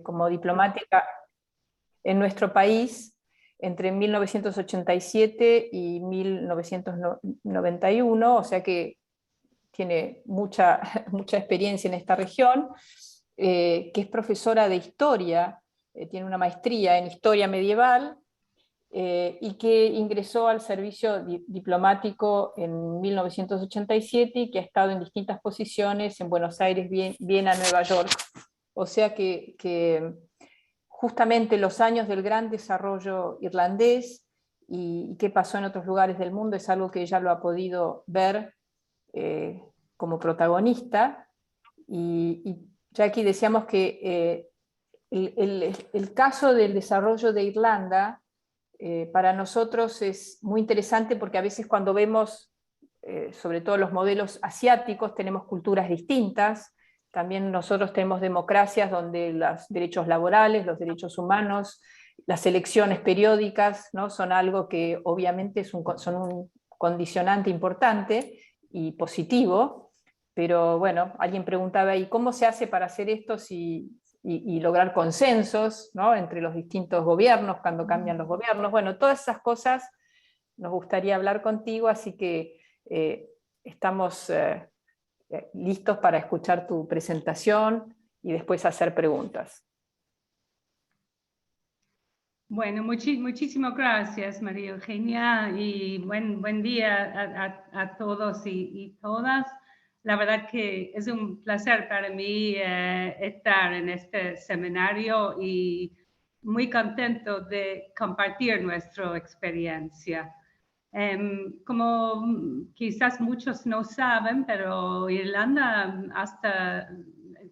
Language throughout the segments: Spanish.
como diplomática en nuestro país entre 1987 y 1991, o sea que tiene mucha experiencia en esta región, que es profesora de historia, tiene una maestría en historia medieval, y que ingresó al servicio diplomático en 1987 y que ha estado en distintas posiciones en Buenos Aires, Viena, Nueva York. O sea que justamente los años del gran desarrollo irlandés y qué pasó en otros lugares del mundo es algo que ella lo ha podido ver como protagonista. Y ya aquí decíamos que el caso del desarrollo de Irlanda para nosotros es muy interesante porque a veces cuando vemos, sobre todo los modelos asiáticos, tenemos culturas distintas. También nosotros tenemos democracias donde los derechos laborales, los derechos humanos, las elecciones periódicas, ¿no? Son algo que obviamente son un condicionante importante y positivo, pero bueno, alguien preguntaba, ¿y cómo se hace para hacer esto y lograr consensos, ¿no? Entre los distintos gobiernos, cuando cambian los gobiernos? Bueno, todas esas cosas nos gustaría hablar contigo, así que estamos listos para escuchar tu presentación y después hacer preguntas. Bueno, muchísimas gracias, María Eugenia, y buen día a todos y todas. La verdad que es un placer para mí estar en este seminario y muy contento de compartir nuestra experiencia. Como quizás muchos no saben, pero Irlanda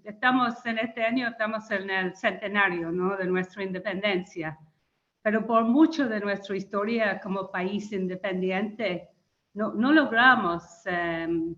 estamos en este año, estamos en el centenario, ¿no?, de nuestra independencia. Pero por mucho de nuestra historia como país independiente, no logramos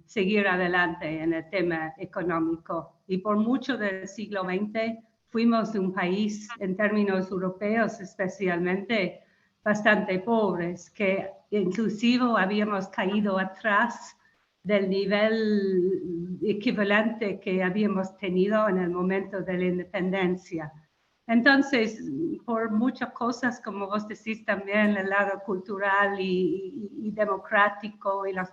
seguir adelante en el tema económico. Y por mucho del siglo XX fuimos un país, en términos europeos especialmente, bastante pobres, que inclusive habíamos caído atrás del nivel equivalente que habíamos tenido en el momento de la independencia. Entonces, por muchas cosas, como vos decís también, el lado cultural y democrático y las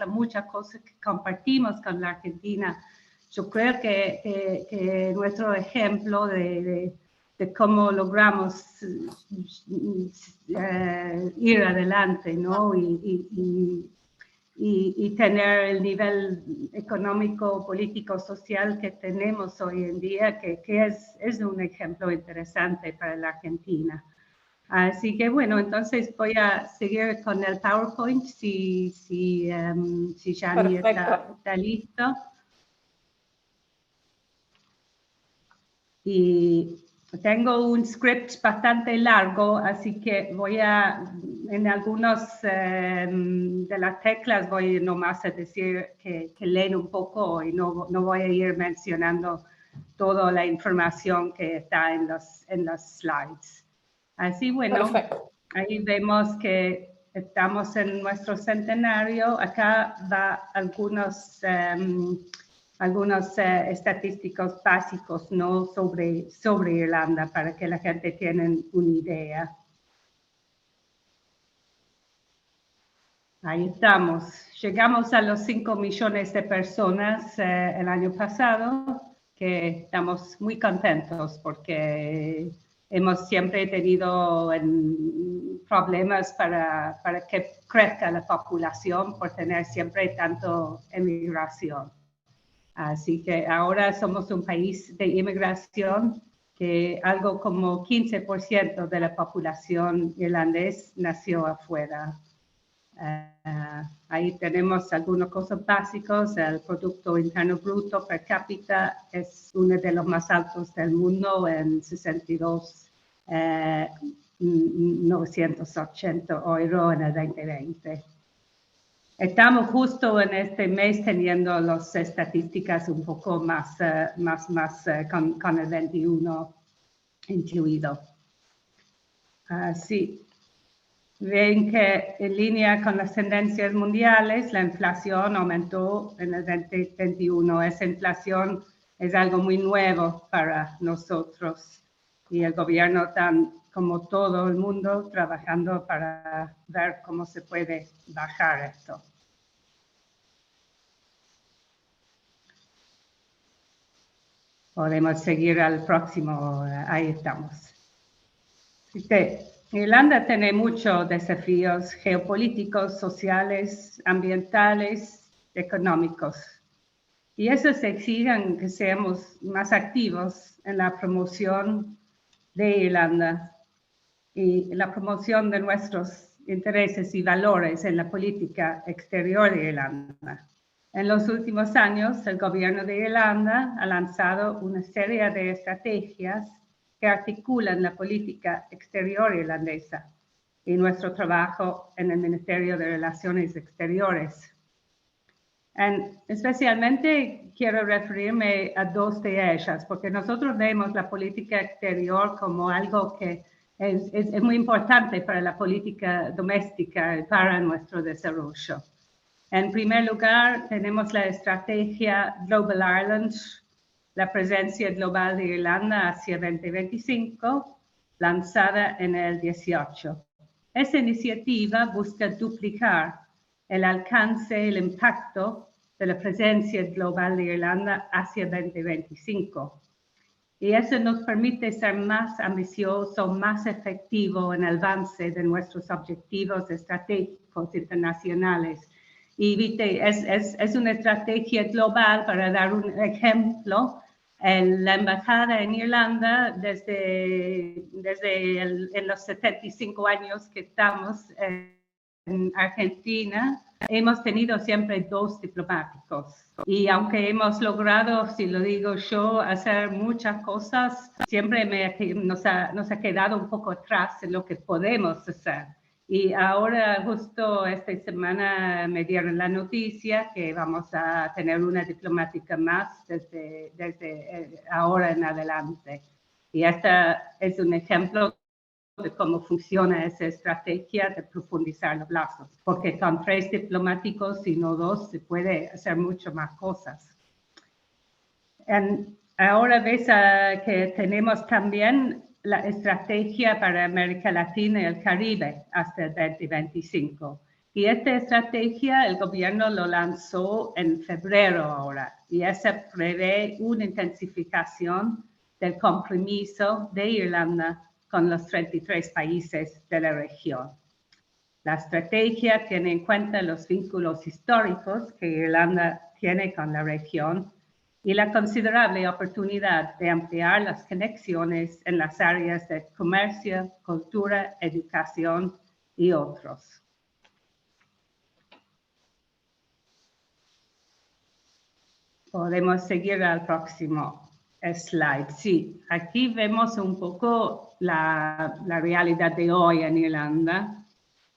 muchas cosas que compartimos con la Argentina, yo creo que nuestro ejemplo de cómo logramos ir adelante, ¿no? Y tener el nivel económico, político, social que tenemos hoy en día, que es un ejemplo interesante para la Argentina. Así que bueno, entonces voy a seguir con el PowerPoint si Gianni está listo. Y tengo un script bastante largo, así que en algunas de las teclas voy nomás a decir que leen un poco y no voy a ir mencionando toda la información que está en los slides. Así, bueno, ahí vemos que estamos en nuestro centenario. Acá va algunos estadísticos básicos, ¿no?, sobre Irlanda para que la gente tenga una idea. Ahí estamos. Llegamos a los 5 millones de personas el año pasado, que estamos muy contentos porque hemos siempre tenido problemas para que crezca la población por tener siempre tanto emigración. Así que ahora somos un país de inmigración que algo como 15% de la población irlandesa nació afuera. Ahí tenemos algunas cosas básicas. El Producto Interno Bruto per cápita es uno de los más altos del mundo en 62.980 euros en el 2020. Estamos justo en este mes teniendo las estadísticas un poco más con el 21 incluido. Sí. Ven que en línea con las tendencias mundiales, la inflación aumentó en el 2021. Esa inflación es algo muy nuevo para nosotros y el gobierno está, como todo el mundo, trabajando para ver cómo se puede bajar esto. Podemos seguir al próximo, ahí estamos. Irlanda tiene muchos desafíos geopolíticos, sociales, ambientales, económicos. Y esos exigen que seamos más activos en la promoción de Irlanda y la promoción de nuestros intereses y valores en la política exterior de Irlanda. En los últimos años, el gobierno de Irlanda ha lanzado una serie de estrategias que articulan la política exterior irlandesa y nuestro trabajo en el Ministerio de Relaciones Exteriores. Especialmente quiero referirme a dos de ellas, porque nosotros vemos la política exterior como algo que es muy importante para la política doméstica y para nuestro desarrollo. En primer lugar, tenemos la estrategia Global Ireland, la presencia global de Irlanda hacia 2025, lanzada en el 18. Esta iniciativa busca duplicar el alcance, el impacto de la presencia global de Irlanda hacia 2025. Y eso nos permite ser más ambicioso, más efectivo en el avance de nuestros objetivos estratégicos internacionales. Y es una estrategia global, para dar un ejemplo. La embajada en Irlanda, desde en los 75 años que estamos en Argentina, hemos tenido siempre 2 diplomáticos. Y aunque hemos logrado, si lo digo yo, hacer muchas cosas, siempre nos ha quedado un poco atrás en lo que podemos hacer. Y ahora, justo esta semana, me dieron la noticia que vamos a tener una diplomática más desde ahora en adelante. Y esta es un ejemplo de cómo funciona esa estrategia de profundizar los lazos, porque con 3 diplomáticos y no 2 se puede hacer mucho más cosas. Ahora ves que tenemos también la estrategia para América Latina y el Caribe hasta el 2025. Y esta estrategia el gobierno lo lanzó en febrero ahora, y esa prevé una intensificación del compromiso de Irlanda con los 33 países de la región. La estrategia tiene en cuenta los vínculos históricos que Irlanda tiene con la región y la considerable oportunidad de ampliar las conexiones en las áreas de comercio, cultura, educación y otros. Podemos seguir al próximo slide. Sí, aquí vemos un poco la realidad de hoy en Irlanda,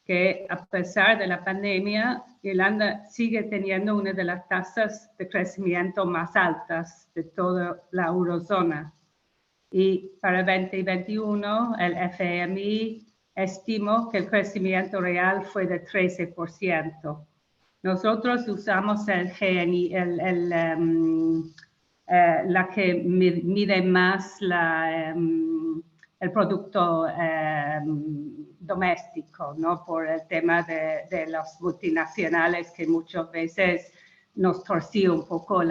que a pesar de la pandemia, Irlanda sigue teniendo una de las tasas de crecimiento más altas de toda la eurozona. Y para 2021, el FMI estimó que el crecimiento real fue de 13%. Nosotros usamos el GNI, la que mide más el producto doméstico, ¿no? Por el tema de las multinacionales que muchas veces nos torció un poco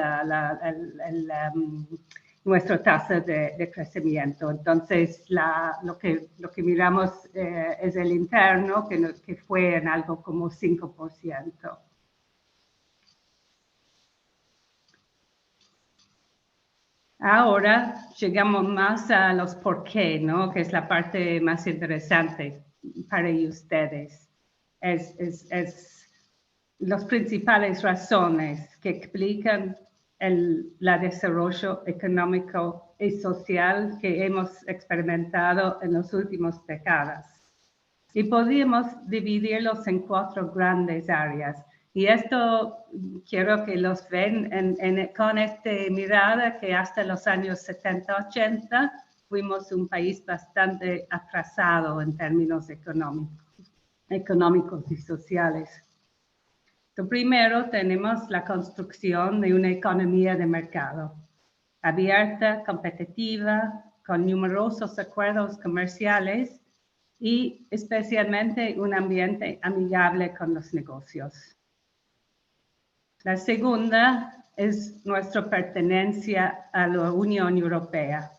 nuestra tasa de crecimiento. Entonces, lo que miramos es el interno, que fue en algo como 5%. Ahora llegamos más a los por qué, ¿no? Que es la parte más interesante para ustedes. Es las principales razones que explican el desarrollo económico y social que hemos experimentado en las últimas décadas. Y podríamos dividirlos en 4 grandes áreas. Y esto quiero que los ven con esta mirada que hasta los años 70-80 fuimos un país bastante atrasado en términos económicos y sociales. Lo primero, tenemos la construcción de una economía de mercado. abierta, competitiva, con numerosos acuerdos comerciales y especialmente un ambiente amigable con los negocios. La segunda es nuestra pertenencia a la Unión Europea.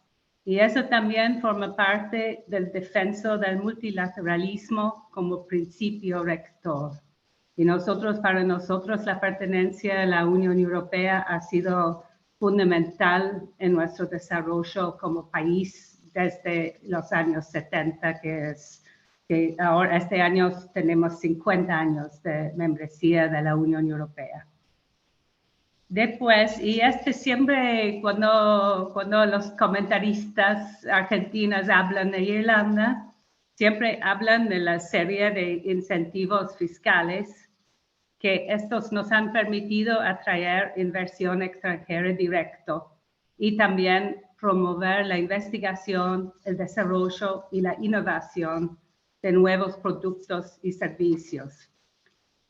Y eso también forma parte del defensa del multilateralismo como principio rector. Y para nosotros, la pertenencia a la Unión Europea ha sido fundamental en nuestro desarrollo como país desde los años 70, que ahora este año tenemos 50 años de membresía de la Unión Europea. Después, y siempre cuando los comentaristas argentinos hablan de Irlanda, siempre hablan de la serie de incentivos fiscales que estos nos han permitido atraer inversión extranjera directo y también promover la investigación, el desarrollo y la innovación de nuevos productos y servicios.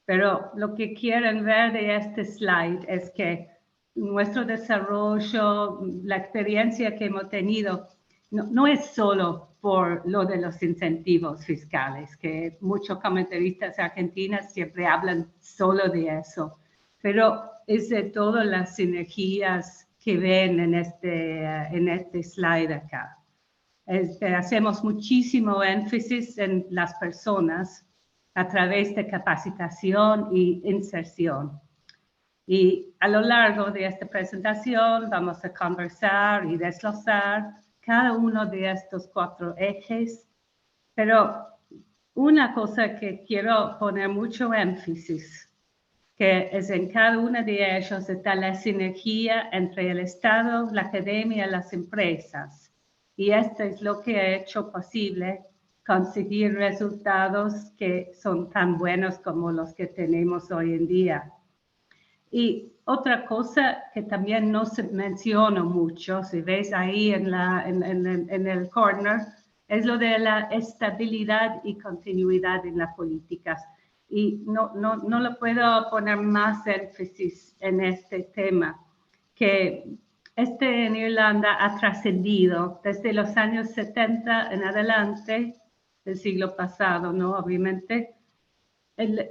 Pero lo que quieren ver de este slide es que nuestro desarrollo, la experiencia que hemos tenido, no es solo por lo de los incentivos fiscales, que muchos comentaristas argentinos siempre hablan solo de eso, pero es de todas las sinergias que ven en este slide acá. Hacemos muchísimo énfasis en las personas a través de capacitación y inserción. Y a lo largo de esta presentación vamos a conversar y desglosar cada uno de estos 4 ejes, pero una cosa que quiero poner mucho énfasis, que es en cada uno de ellos está la sinergia entre el Estado, la academia y las empresas. Y esto es lo que ha hecho posible conseguir resultados que son tan buenos como los que tenemos hoy en día. Y otra cosa que también no se menciona mucho, si ves ahí en el corner, es lo de la estabilidad y continuidad en las políticas. Y no lo puedo poner más énfasis en este tema, que en Irlanda ha trascendido desde los años 70 en adelante, del siglo pasado, ¿no? Obviamente,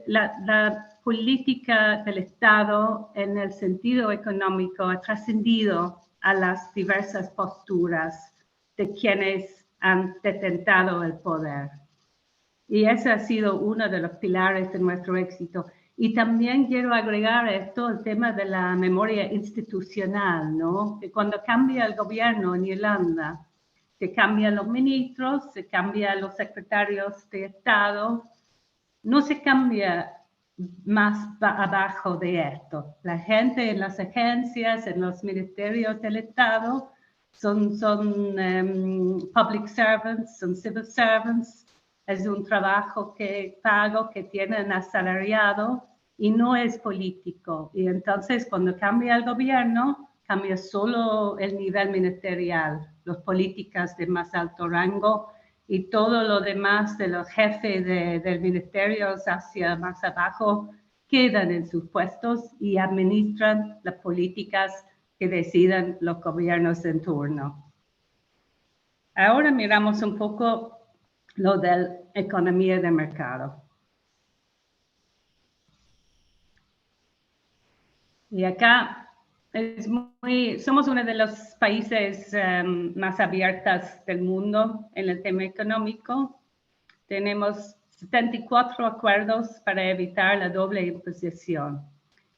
la política del Estado en el sentido económico ha trascendido a las diversas posturas de quienes han detentado el poder. Y ese ha sido uno de los pilares de nuestro éxito. Y también quiero agregar esto, el tema de la memoria institucional, ¿no? Que cuando cambia el gobierno en Irlanda, se cambian los ministros, se cambian los secretarios de Estado, no se cambia más abajo de esto. La gente en las agencias, en los ministerios del Estado, son public servants, son civil servants. Es un trabajo que tienen asalariado y no es político. Y entonces cuando cambia el gobierno, cambia solo el nivel ministerial, las políticas de más alto rango y todo lo demás de los jefes del ministerio hacia más abajo quedan en sus puestos y administran las políticas que decidan los gobiernos en turno. Ahora miramos un poco lo de la economía de mercado. Y acá somos uno de los países más abiertos del mundo en el tema económico. Tenemos 74 acuerdos para evitar la doble imposición.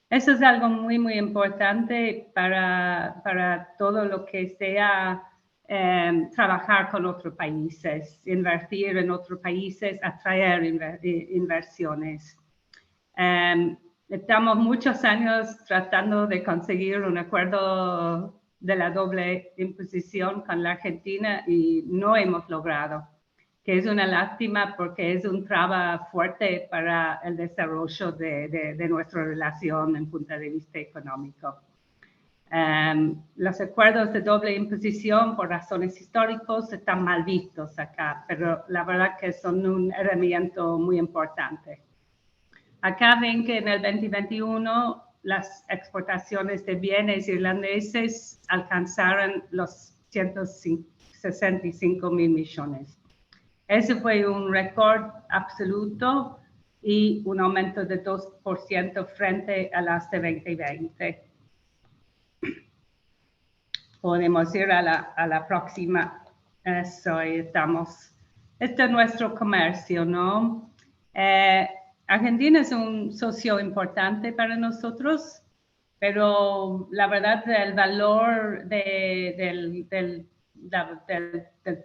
Eso es algo muy, muy importante para todo lo que sea trabajar con otros países, invertir en otros países, atraer inversiones. Estamos muchos años tratando de conseguir un acuerdo de la doble imposición con la Argentina y no hemos logrado, que es una lástima porque es un traba fuerte para el desarrollo de nuestra relación en punto de vista económico. Los acuerdos de doble imposición por razones históricas están mal vistos acá, pero la verdad que son un herramienta muy importante. Acá ven que en el 2021 las exportaciones de bienes irlandeses alcanzaron los 165 mil millones. Ese fue un récord absoluto y un aumento de 2% frente a las de 2020. Podemos ir a la próxima. Eso, ahí estamos. Este es nuestro comercio, ¿no? Argentina es un socio importante para nosotros, pero la verdad el valor del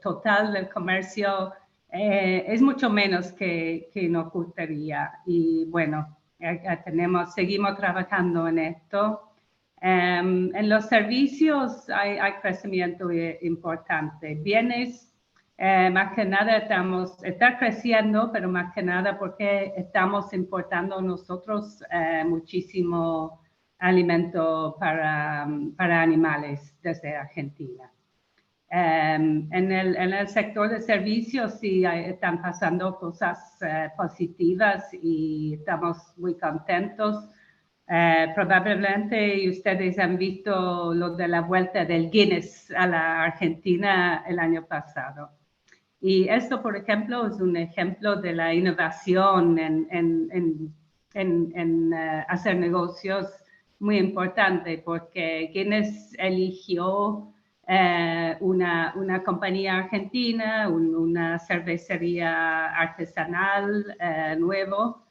total del comercio es mucho menos que nos gustaría. Y bueno, seguimos trabajando en esto. En los servicios hay crecimiento importante. Bienes, más que nada está creciendo, pero más que nada porque estamos importando nosotros muchísimo alimento para animales desde Argentina. En el sector de servicios sí están pasando cosas positivas y estamos muy contentos. Probablemente ustedes han visto lo de la vuelta del Guinness a la Argentina el año pasado. Y esto, por ejemplo, es un ejemplo de la innovación en hacer negocios muy importante, porque Guinness eligió una compañía argentina, una cervecería artesanal nuevo,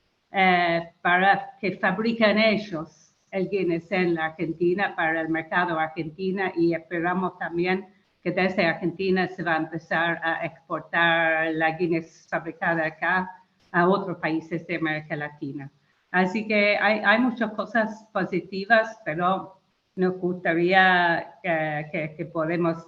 para que fabriquen ellos el Guinness en la Argentina para el mercado argentino, y esperamos también que desde Argentina se va a empezar a exportar la Guinness fabricada acá a otros países de América Latina. Así que hay muchas cosas positivas, pero nos gustaría que podemos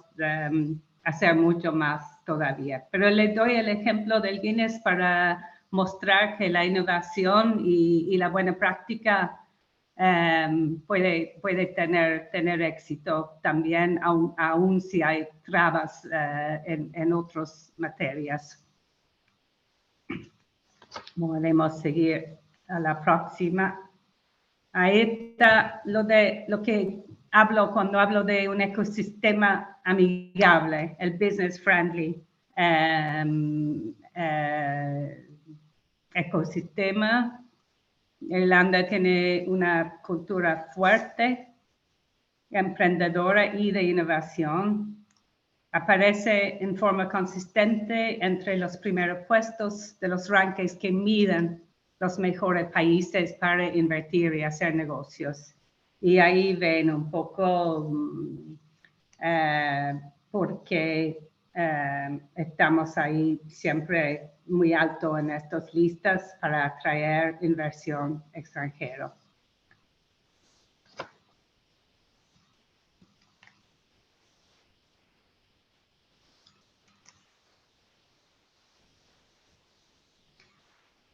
hacer mucho más todavía. Pero les doy el ejemplo del Guinness para mostrar que la innovación y la buena práctica puede tener éxito también, aun si hay trabas en otras materias. Podemos seguir a la próxima. Ahí está lo que hablo cuando hablo de un ecosistema amigable, el business friendly ecosistema. Irlanda tiene una cultura fuerte, emprendedora y de innovación. Aparece en forma consistente entre los primeros puestos de los rankings que miden los mejores países para invertir y hacer negocios. Y ahí ven un poco porque estamos ahí siempre muy alto en estas listas para atraer inversión extranjera.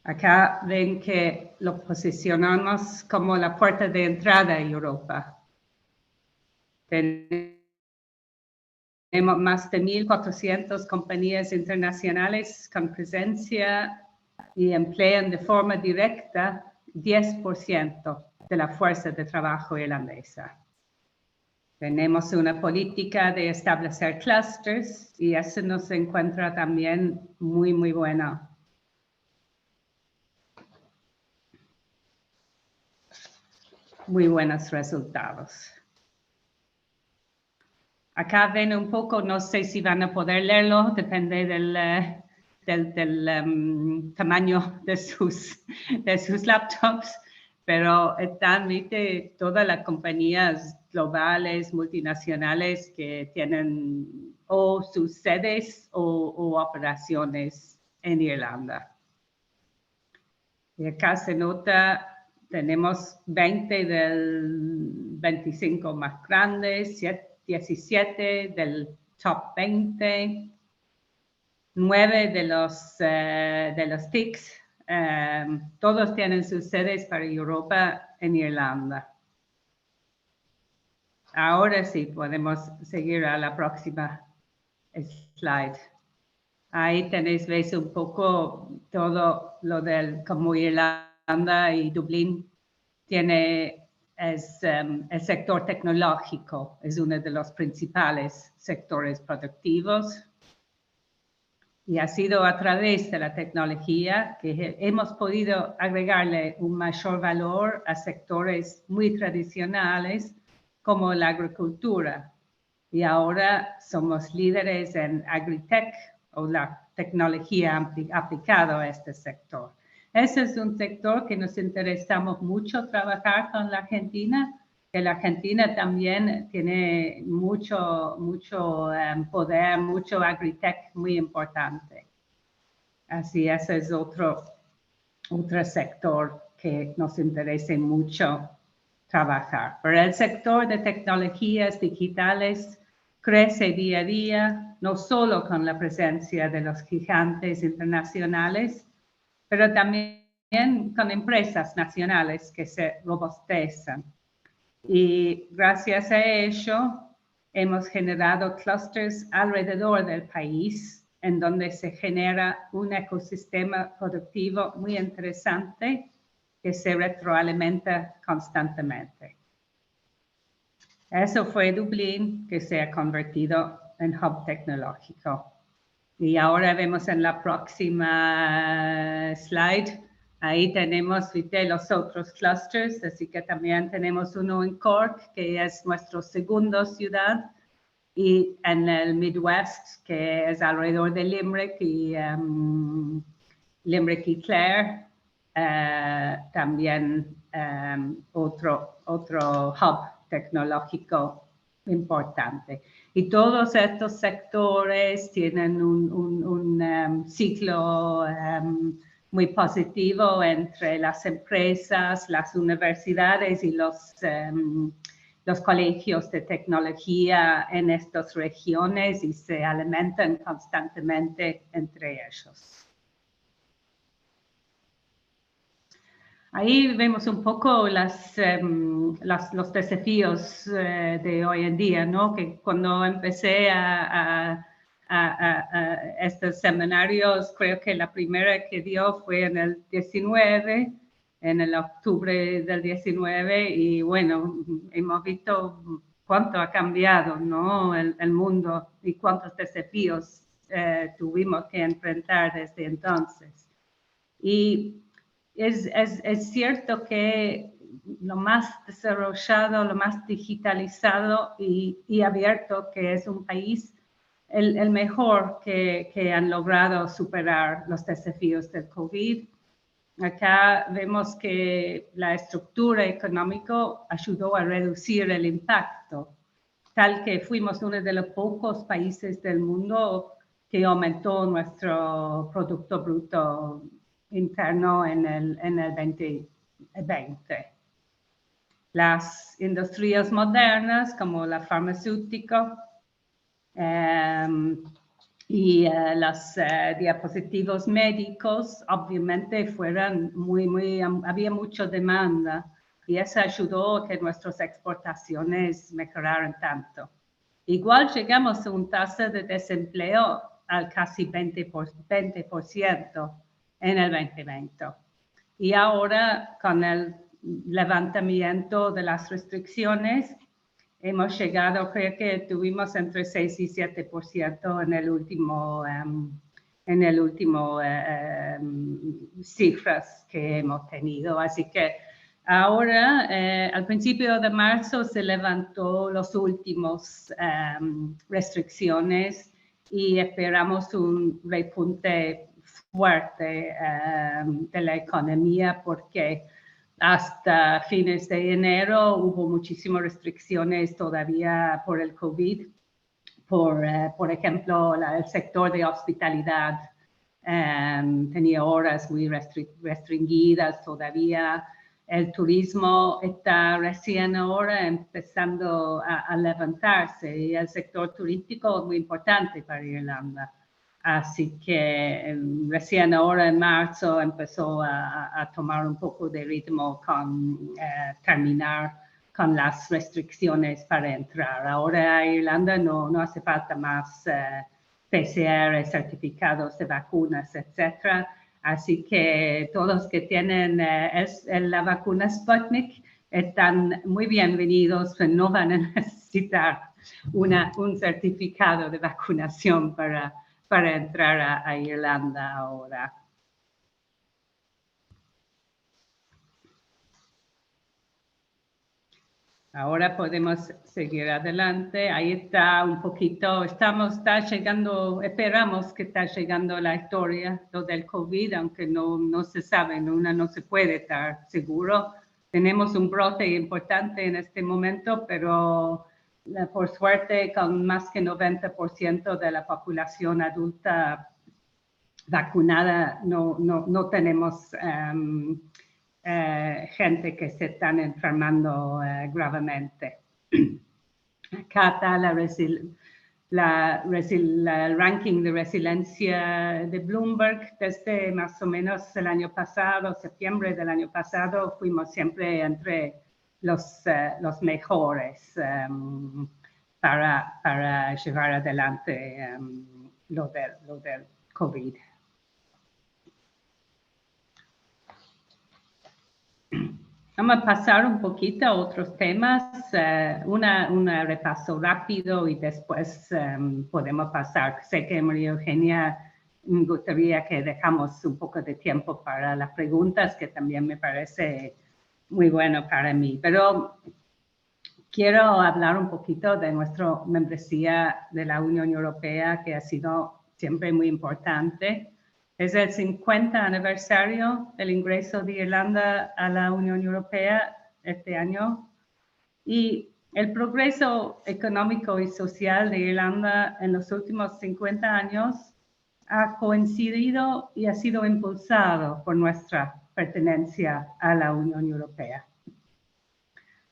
Acá ven que lo posicionamos como la puerta de entrada a Europa. Tenemos más de 1.400 compañías internacionales con presencia y emplean de forma directa 10% de la fuerza de trabajo irlandesa. Tenemos una política de establecer clusters y eso nos encuentra también muy, muy bueno. Muy buenos resultados. Acá ven un poco, no sé si van a poder leerlo, depende del tamaño de sus laptops, pero están, ¿viste? Todas las compañías globales, multinacionales que tienen o sus sedes o operaciones en Irlanda. Y acá se nota, tenemos 20 del 25 más grandes, 17 del top 20, 9 de los TICs, todos tienen sus sedes para Europa en Irlanda. Ahora sí, podemos seguir a la próxima slide. Ahí veis un poco todo lo del cómo Irlanda y Dublín tiene el sector tecnológico, es uno de los principales sectores productivos. Y ha sido a través de la tecnología que hemos podido agregarle un mayor valor a sectores muy tradicionales como la agricultura. Y ahora somos líderes en agritech o la tecnología aplicada a este sector. Ese es un sector que nos interesamos mucho trabajar con la Argentina, que la Argentina también tiene mucho poder, mucho agritech muy importante. Así ese es otro sector que nos interesa mucho trabajar. Pero el sector de tecnologías digitales crece día a día, no solo con la presencia de los gigantes internacionales, pero también con empresas nacionales que se robustecen. Y gracias a ello hemos generado clústeres alrededor del país en donde se genera un ecosistema productivo muy interesante que se retroalimenta constantemente. Eso fue Dublín, que se ha convertido en hub tecnológico. Y ahora vemos en la próxima slide, ahí tenemos los otros clusters, así que también tenemos uno en Cork, que es nuestra segunda ciudad, y en el Midwest, que es alrededor de Limerick y Clare, también otro hub tecnológico importante. Y todos estos sectores tienen un ciclo muy positivo entre las empresas, las universidades y los colegios de tecnología en estas regiones y se alimentan constantemente entre ellos. Ahí vemos un poco los desafíos de hoy en día, ¿no? Que cuando empecé a estos seminarios, creo que la primera que dio fue en el 19, en el octubre del 19, y bueno, hemos visto cuánto ha cambiado, ¿no? El mundo y cuántos desafíos tuvimos que enfrentar desde entonces. Y es cierto que lo más desarrollado, lo más digitalizado y abierto que es un país, el mejor que han logrado superar los desafíos del COVID. Acá vemos que la estructura económica ayudó a reducir el impacto, tal que fuimos uno de los pocos países del mundo que aumentó nuestro Producto Bruto Interno en el 2020. Las industrias modernas como la farmacéutica y los dispositivos médicos obviamente había mucha demanda y eso ayudó a que nuestras exportaciones mejoraran tanto. Igual llegamos a una tasa de desempleo al casi 20% en el 2020. Y ahora, con el levantamiento de las restricciones, hemos llegado, creo que tuvimos entre 6 y 7% en el último cifras que hemos tenido. Así que ahora, al principio de marzo, se levantó los últimos restricciones y esperamos un repunte fuerte de la economía porque hasta fines de enero hubo muchísimas restricciones todavía por el COVID. Por ejemplo, el sector de hospitalidad tenía horas muy restringidas todavía. El turismo está recién ahora empezando a levantarse y el sector turístico es muy importante para Irlanda. Así que recién ahora en marzo empezó a tomar un poco de ritmo con terminar con las restricciones para entrar. Ahora a Irlanda no hace falta más PCR, certificados de vacunas, etc. Así que todos que tienen la vacuna Sputnik están muy bienvenidos, pero no van a necesitar un certificado de vacunación para entrar a Irlanda ahora. Ahora podemos seguir adelante. Ahí está un poquito, está llegando, esperamos que está llegando la historia, lo del COVID, aunque no se sabe, uno no se puede estar seguro. Tenemos un brote importante en este momento, pero por suerte con más que 90% de la población adulta vacunada no tenemos gente que se están enfermando gravemente. Acá está el ranking de resiliencia de Bloomberg. Desde más o menos el año pasado, septiembre del año pasado, fuimos siempre entre los mejores para llevar adelante lo del COVID. Vamos a pasar un poquito a otros temas, un repaso rápido y después podemos pasar. Sé que María Eugenia me gustaría que dejamos un poco de tiempo para las preguntas, que también me parece muy bueno para mí. Pero quiero hablar un poquito de nuestra membresía de la Unión Europea, que ha sido siempre muy importante. Es el 50 aniversario del ingreso de Irlanda a la Unión Europea este año y el progreso económico y social de Irlanda en los últimos 50 años ha coincidido y ha sido impulsado por nuestra pertenencia a la Unión Europea.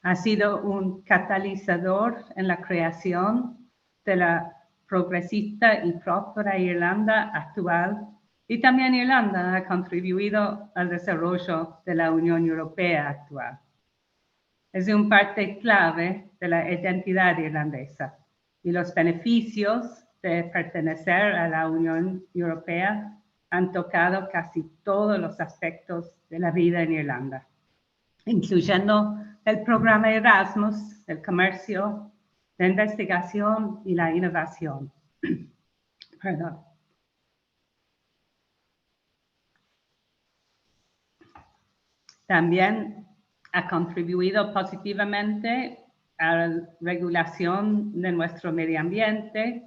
Ha sido un catalizador en la creación de la progresista y próspera Irlanda actual. Y también Irlanda ha contribuido al desarrollo de la Unión Europea actual. Es una parte clave de la identidad irlandesa y los beneficios de pertenecer a la Unión Europea han tocado casi todos los aspectos de la vida en Irlanda, incluyendo el programa Erasmus, el comercio, la investigación y la innovación. Perdón. También ha contribuido positivamente a la regulación de nuestro medio ambiente,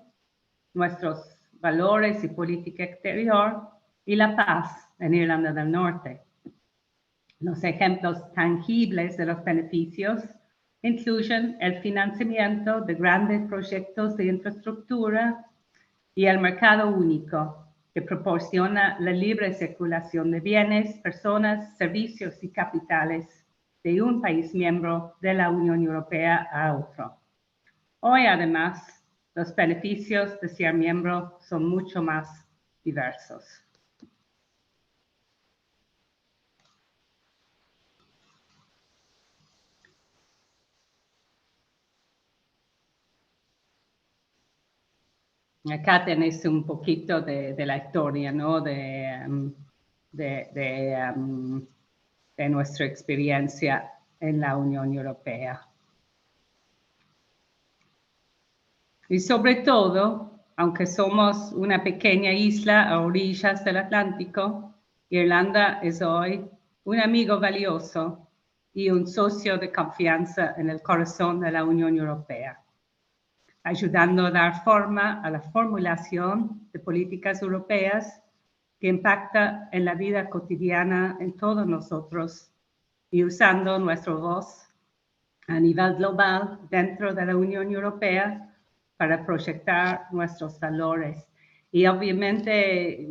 nuestros valores y política exterior y la paz en Irlanda del Norte. Los ejemplos tangibles de los beneficios incluyen el financiamiento de grandes proyectos de infraestructura y el mercado único, que proporciona la libre circulación de bienes, personas, servicios y capitales de un país miembro de la Unión Europea a otro. Hoy, además, los beneficios de ser miembro son mucho más diversos. Acá tenéis un poquito de la historia, ¿no? de nuestra experiencia en la Unión Europea. Y sobre todo, aunque somos una pequeña isla a orillas del Atlántico, Irlanda es hoy un amigo valioso y un socio de confianza en el corazón de la Unión Europea, ayudando a dar forma a la formulación de políticas europeas que impacta en la vida cotidiana en todos nosotros y usando nuestra voz a nivel global dentro de la Unión Europea para proyectar nuestros valores. Y obviamente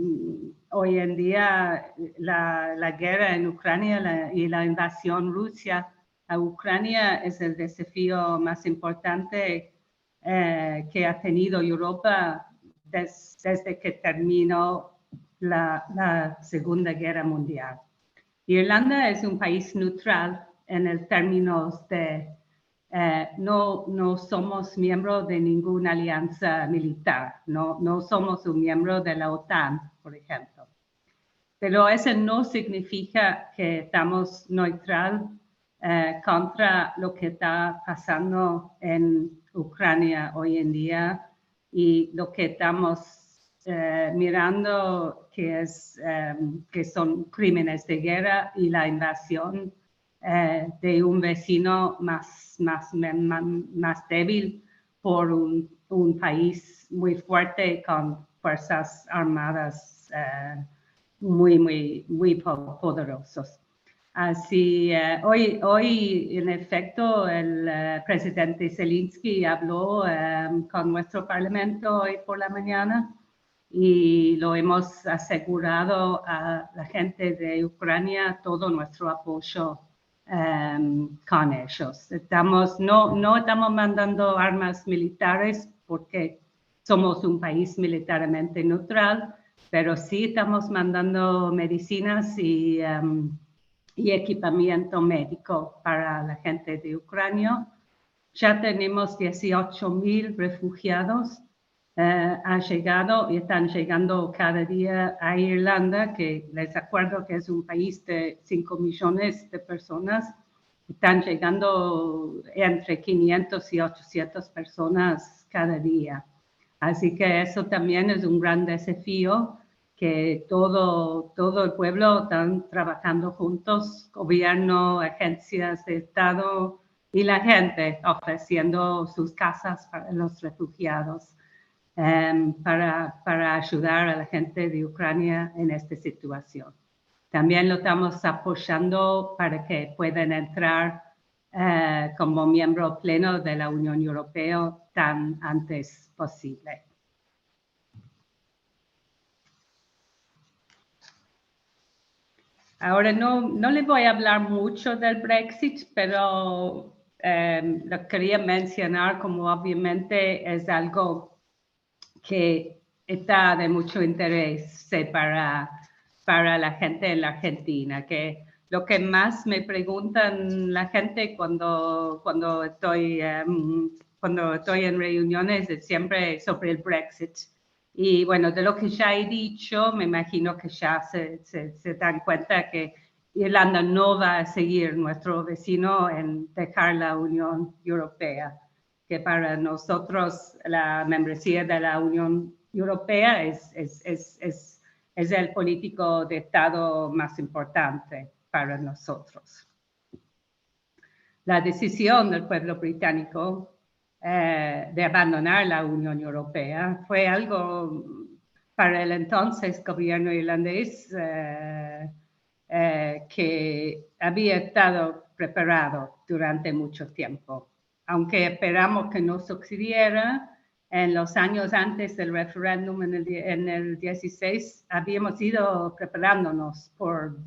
hoy en día la guerra en Ucrania y la invasión Rusia a Ucrania es el desafío más importante que ha tenido Europa desde que terminó la Segunda Guerra Mundial. Irlanda es un país neutral en el términos de no somos miembros de ninguna alianza militar, no somos un miembro de la OTAN, por ejemplo. Pero eso no significa que estamos neutral contra lo que está pasando en Ucrania hoy en día y lo que estamos mirando que son crímenes de guerra y la invasión de un vecino más débil por un país muy fuerte con fuerzas armadas muy poderosos. Así, hoy, en efecto, el presidente Zelensky habló con nuestro parlamento hoy por la mañana y lo hemos asegurado a la gente de Ucrania todo nuestro apoyo con ellos. No estamos mandando armas militares porque somos un país militarmente neutral, pero sí estamos mandando medicinas y equipamiento médico para la gente de Ucrania. Ya tenemos 18,000 refugiados. Han llegado y están llegando cada día a Irlanda, que les acuerdo que es un país de 5 millones de personas. Están llegando entre 500 y 800 personas cada día. Así que eso también es un gran desafío, que todo el pueblo están trabajando juntos, gobierno, agencias de Estado y la gente ofreciendo sus casas para los refugiados para ayudar a la gente de Ucrania en esta situación. También lo estamos apoyando para que puedan entrar como miembro pleno de la Unión Europea tan antes posible. Ahora no les voy a hablar mucho del Brexit, pero lo quería mencionar como obviamente es algo que está de mucho interés para la gente en la Argentina, que lo que más me preguntan la gente cuando estoy en reuniones es siempre sobre el Brexit. Y bueno, de lo que ya he dicho, me imagino que ya se dan cuenta que Irlanda no va a seguir nuestro vecino en dejar la Unión Europea, que para nosotros la membresía de la Unión Europea es el político de Estado más importante para nosotros. La decisión del pueblo británico de abandonar la Unión Europea fue algo para el entonces gobierno irlandés que había estado preparado durante mucho tiempo. Aunque esperamos que no sucediera, en los años antes del referéndum en el 16 habíamos ido preparándonos por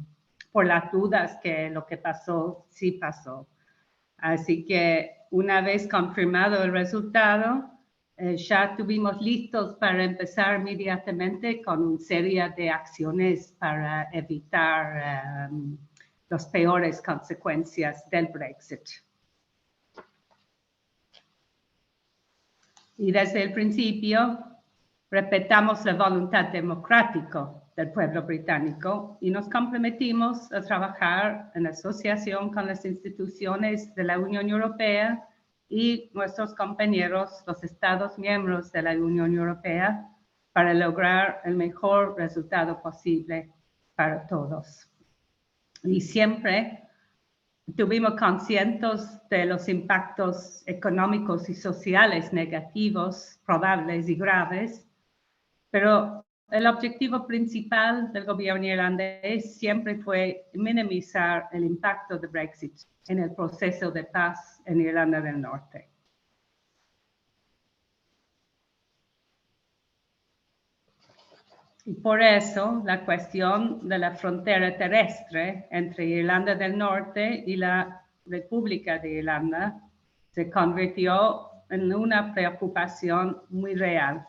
las dudas que lo que pasó, sí pasó. Así que una vez confirmado el resultado, ya estuvimos listos para empezar inmediatamente con una serie de acciones para evitar las peores consecuencias del Brexit. Y desde el principio respetamos la voluntad democrática del pueblo británico y nos comprometimos a trabajar en asociación con las instituciones de la Unión Europea y nuestros compañeros, los Estados miembros de la Unión Europea, para lograr el mejor resultado posible para todos. Y siempre estuvimos conscientes de los impactos económicos y sociales negativos, probables y graves, pero el objetivo principal del gobierno irlandés siempre fue minimizar el impacto de Brexit en el proceso de paz en Irlanda del Norte. Y por eso la cuestión de la frontera terrestre entre Irlanda del Norte y la República de Irlanda se convirtió en una preocupación muy real.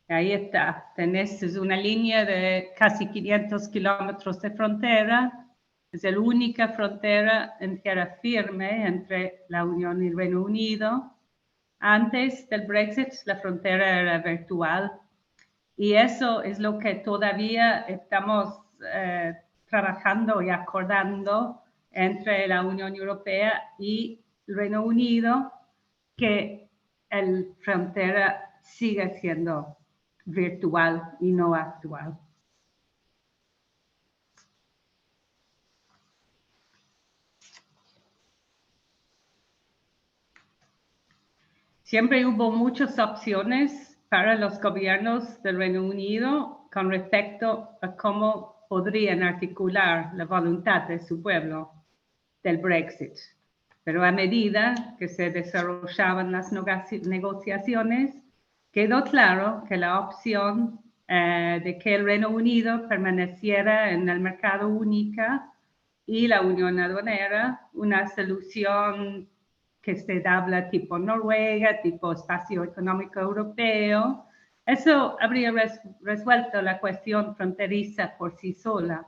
Ahí está, tenés una línea de casi 500 kilómetros de frontera. Es la única frontera en tierra firme entre la Unión y el Reino Unido. Antes del Brexit, la frontera era virtual. Y eso es lo que todavía estamos trabajando y acordando entre la Unión Europea y el Reino Unido, que la frontera sigue siendo virtual y no actual. Siempre hubo muchas opciones para los gobiernos del Reino Unido con respecto a cómo podrían articular la voluntad de su pueblo del Brexit. Pero a medida que se desarrollaban las negociaciones, quedó claro que la opción de que el Reino Unido permaneciera en el mercado único y la Unión Aduanera, una solución que se habla tipo Noruega, tipo Espacio Económico Europeo, eso habría resuelto la cuestión fronteriza por sí sola,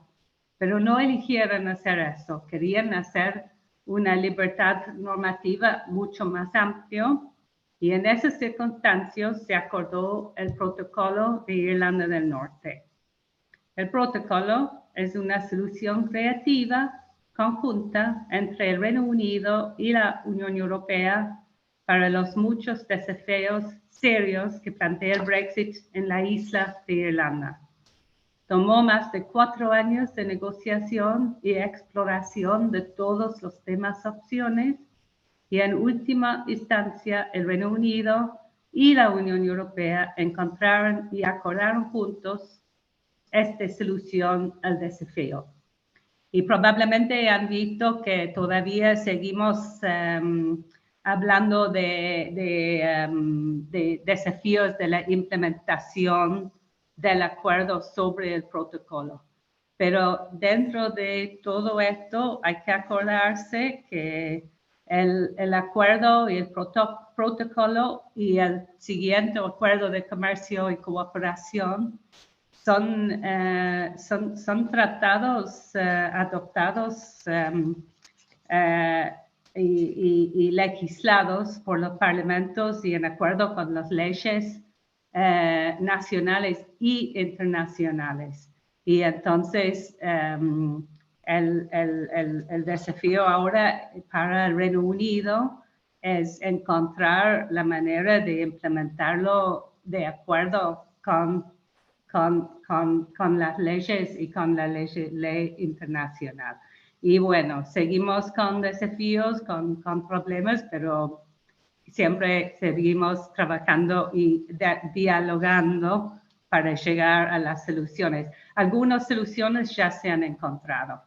pero no eligieron hacer eso, querían hacer una libertad normativa mucho más amplia y en esas circunstancias se acordó el Protocolo de Irlanda del Norte. El protocolo es una solución creativa conjunta entre el Reino Unido y la Unión Europea para los muchos desafíos serios que plantea el Brexit en la isla de Irlanda. Tomó más de 4 años de negociación y exploración de todos los temas opciones y en última instancia el Reino Unido y la Unión Europea encontraron y acordaron juntos esta solución al desafío. Y probablemente han visto que todavía seguimos hablando de desafíos de la implementación del acuerdo sobre el protocolo. Pero dentro de todo esto hay que acordarse que el acuerdo y el protocolo y el siguiente acuerdo de comercio y cooperación son tratados adoptados y legislados por los parlamentos y en acuerdo con las leyes nacionales y internacionales. Y entonces el desafío ahora para el Reino Unido es encontrar la manera de implementarlo de acuerdo con las leyes y con la ley internacional. Y bueno, seguimos con desafíos, con problemas, pero siempre seguimos trabajando y dialogando para llegar a las soluciones. Algunas soluciones ya se han encontrado.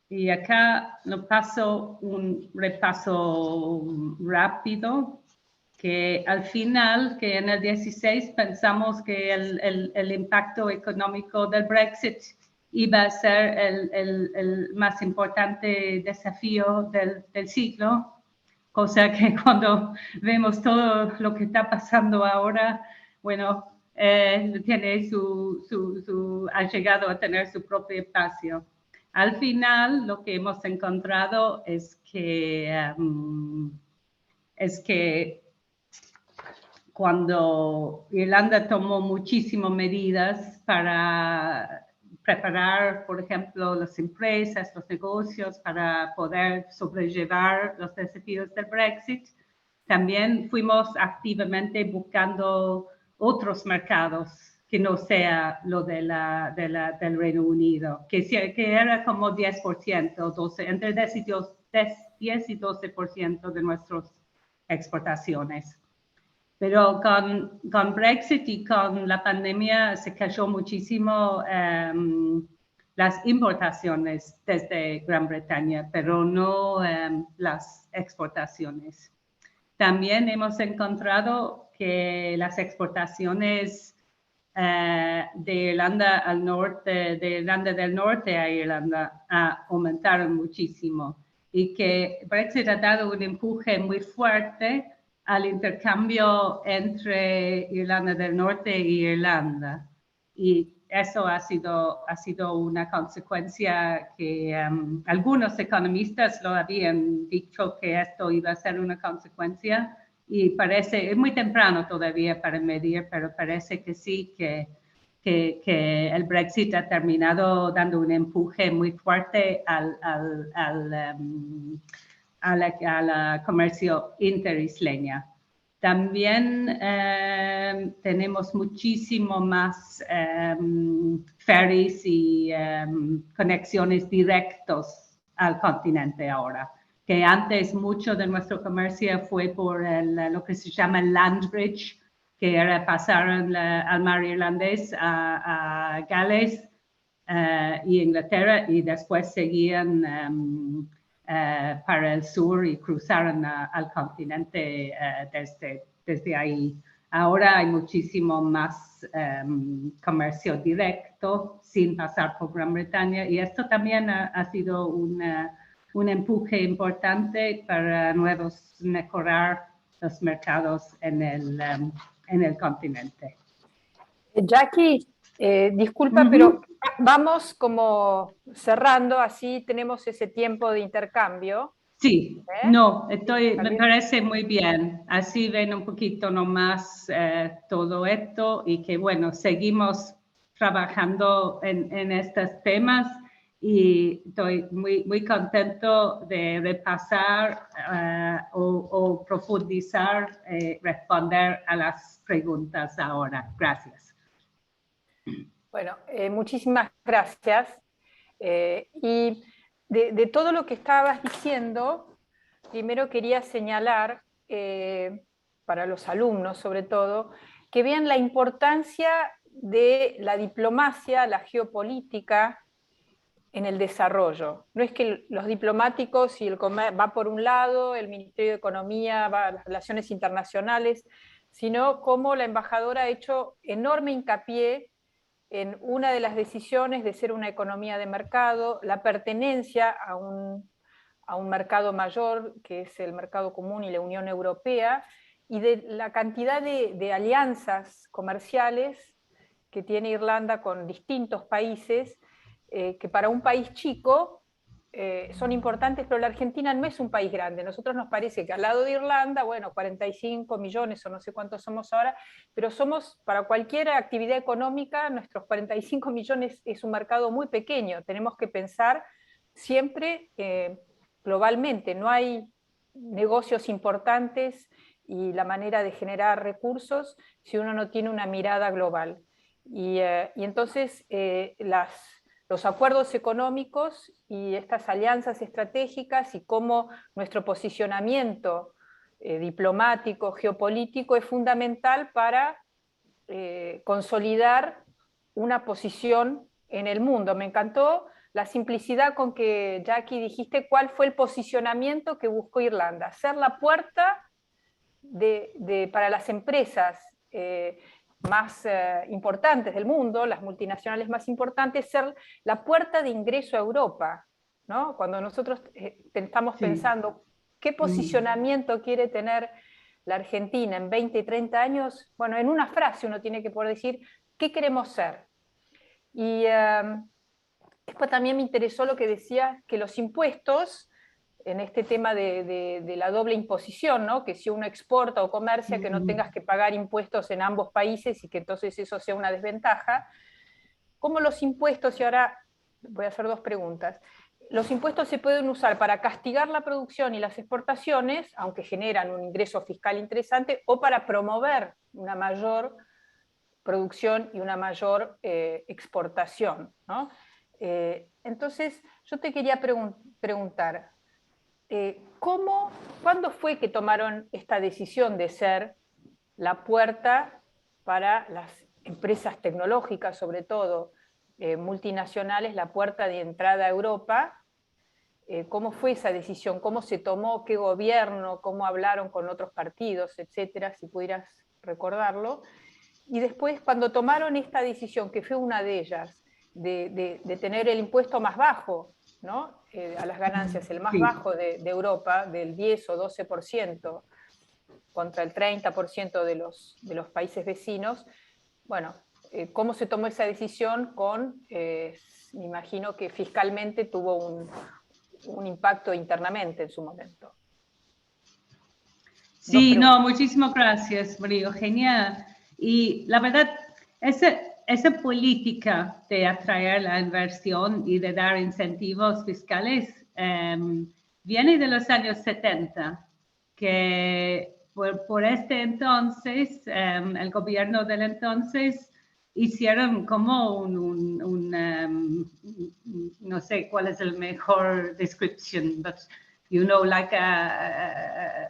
Y acá nos paso un repaso rápido, que al final, que en el 16 pensamos que el impacto económico del Brexit iba a ser el más importante desafío del siglo, cosa que cuando vemos todo lo que está pasando ahora, bueno, ha llegado a tener su propio espacio. Al final, lo que hemos encontrado es que cuando Irlanda tomó muchísimas medidas para preparar, por ejemplo, las empresas, los negocios para poder sobrellevar los desafíos del Brexit, también fuimos activamente buscando otros mercados que no sea lo del Reino Unido, que era como 10%, entre 10 y 12% de nuestras exportaciones. Pero con Brexit y con la pandemia se cayó muchísimo las importaciones desde Gran Bretaña, pero no las exportaciones. También hemos encontrado que las exportaciones de Irlanda del Norte a Irlanda aumentaron muchísimo y que Brexit ha dado un empuje muy fuerte al intercambio entre Irlanda del Norte y Irlanda. Y eso ha sido una consecuencia que algunos economistas lo habían dicho que esto iba a ser una consecuencia y es muy temprano todavía para medir, pero parece que sí, que que el Brexit ha terminado dando un empuje muy fuerte al comercio interisleño. También tenemos muchísimo más ferries y conexiones directos al continente ahora, que antes mucho de nuestro comercio fue por lo que se llama el land bridge, que era pasar al mar irlandés a Gales y Inglaterra, y después seguían para el sur y cruzaron al continente desde ahí. Ahora hay muchísimo más comercio directo sin pasar por Gran Bretaña, y esto también ha sido un empuje importante para mejorar los mercados en el continente. Jackie, disculpa, pero vamos como cerrando, así tenemos ese tiempo de intercambio. Sí, no, me parece muy bien. Así ven un poquito nomás todo esto, y que bueno, seguimos trabajando en estos temas, y estoy muy contento de repasar o profundizar, responder a las preguntas ahora. Gracias. Bueno, muchísimas gracias. Y de todo lo que estabas diciendo, primero quería señalar, para los alumnos sobre todo, que vean la importancia de la diplomacia, la geopolítica en el desarrollo. No es que los diplomáticos y el comercio va por un lado, el Ministerio de Economía va a las relaciones internacionales, sino como la embajadora ha hecho enorme hincapié en una de las decisiones de ser una economía de mercado, la pertenencia a un mercado mayor, que es el mercado común y la Unión Europea, y de la cantidad de alianzas comerciales que tiene Irlanda con distintos países, que para un país chico son importantes, pero la Argentina no es un país grande. A nosotros nos parece que al lado de Irlanda, bueno, 45 millones o no sé cuántos somos ahora, pero somos, para cualquier actividad económica, nuestros 45 millones es un mercado muy pequeño. Tenemos que pensar siempre globalmente. No hay negocios importantes y la manera de generar recursos si uno no tiene una mirada global. Y entonces los acuerdos económicos y estas alianzas estratégicas y cómo nuestro posicionamiento diplomático, geopolítico es fundamental para consolidar una posición en el mundo. Me encantó la simplicidad con que, Jackie, dijiste cuál fue el posicionamiento que buscó Irlanda, ser la puerta para las empresas más importantes del mundo, las multinacionales más importantes, ser la puerta de ingreso a Europa, ¿no? Cuando nosotros estamos pensando qué posicionamiento quiere tener la Argentina en 20 y 30 años, bueno, en una frase uno tiene que poder decir qué queremos ser. Y después también me interesó lo que decía, que los impuestos, en este tema de la doble imposición, ¿no? Que si uno exporta o comercia, que no tengas que pagar impuestos en ambos países y que entonces eso sea una desventaja. ¿Cómo los impuestos, y ahora voy a hacer dos preguntas, los impuestos se pueden usar para castigar la producción y las exportaciones, aunque generan un ingreso fiscal interesante, o para promover una mayor producción y una mayor exportación, ¿no? Entonces, yo te quería preguntar, ¿cuándo fue que tomaron esta decisión de ser la puerta para las empresas tecnológicas, sobre todo multinacionales, la puerta de entrada a Europa? ¿Cómo fue esa decisión? ¿Cómo se tomó? ¿Qué gobierno? ¿Cómo hablaron con otros partidos? Etcétera, si pudieras recordarlo. Y después, cuando tomaron esta decisión, que fue una de ellas, de tener el impuesto más bajo, ¿no? A las ganancias, el más bajo de Europa, del 10 o 12%, contra el 30% de los países vecinos, bueno, ¿cómo se tomó esa decisión? Me imagino que fiscalmente tuvo un impacto internamente en su momento. Sí, no, muchísimas gracias, Mario, genial. Y la verdad, esa política de atraer la inversión y de dar incentivos fiscales viene de los años 70, que por este entonces, el gobierno del entonces hicieron como no sé cuál es el mejor description, but you know, like a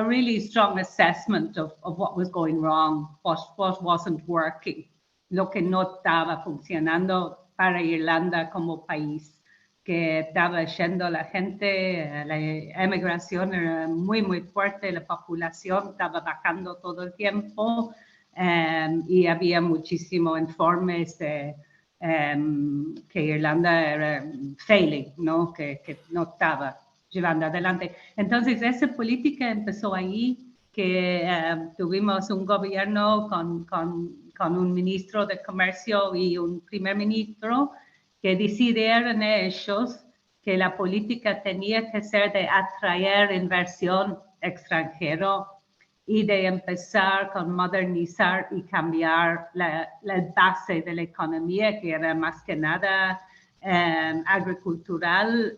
really strong assessment of what was going wrong, what wasn't working, lo que no estaba funcionando para Irlanda como país, que estaba yendo la gente, la emigración era muy, muy fuerte, la población estaba bajando todo el tiempo y había muchísimos informes de que Irlanda era failing, ¿no? Que no estaba llevando adelante. Entonces, esa política empezó ahí, que tuvimos un gobierno con un ministro de Comercio y un primer ministro que decidieron ellos que la política tenía que ser de atraer inversión extranjera y de empezar con modernizar y cambiar la base de la economía, que era más que nada agricultural,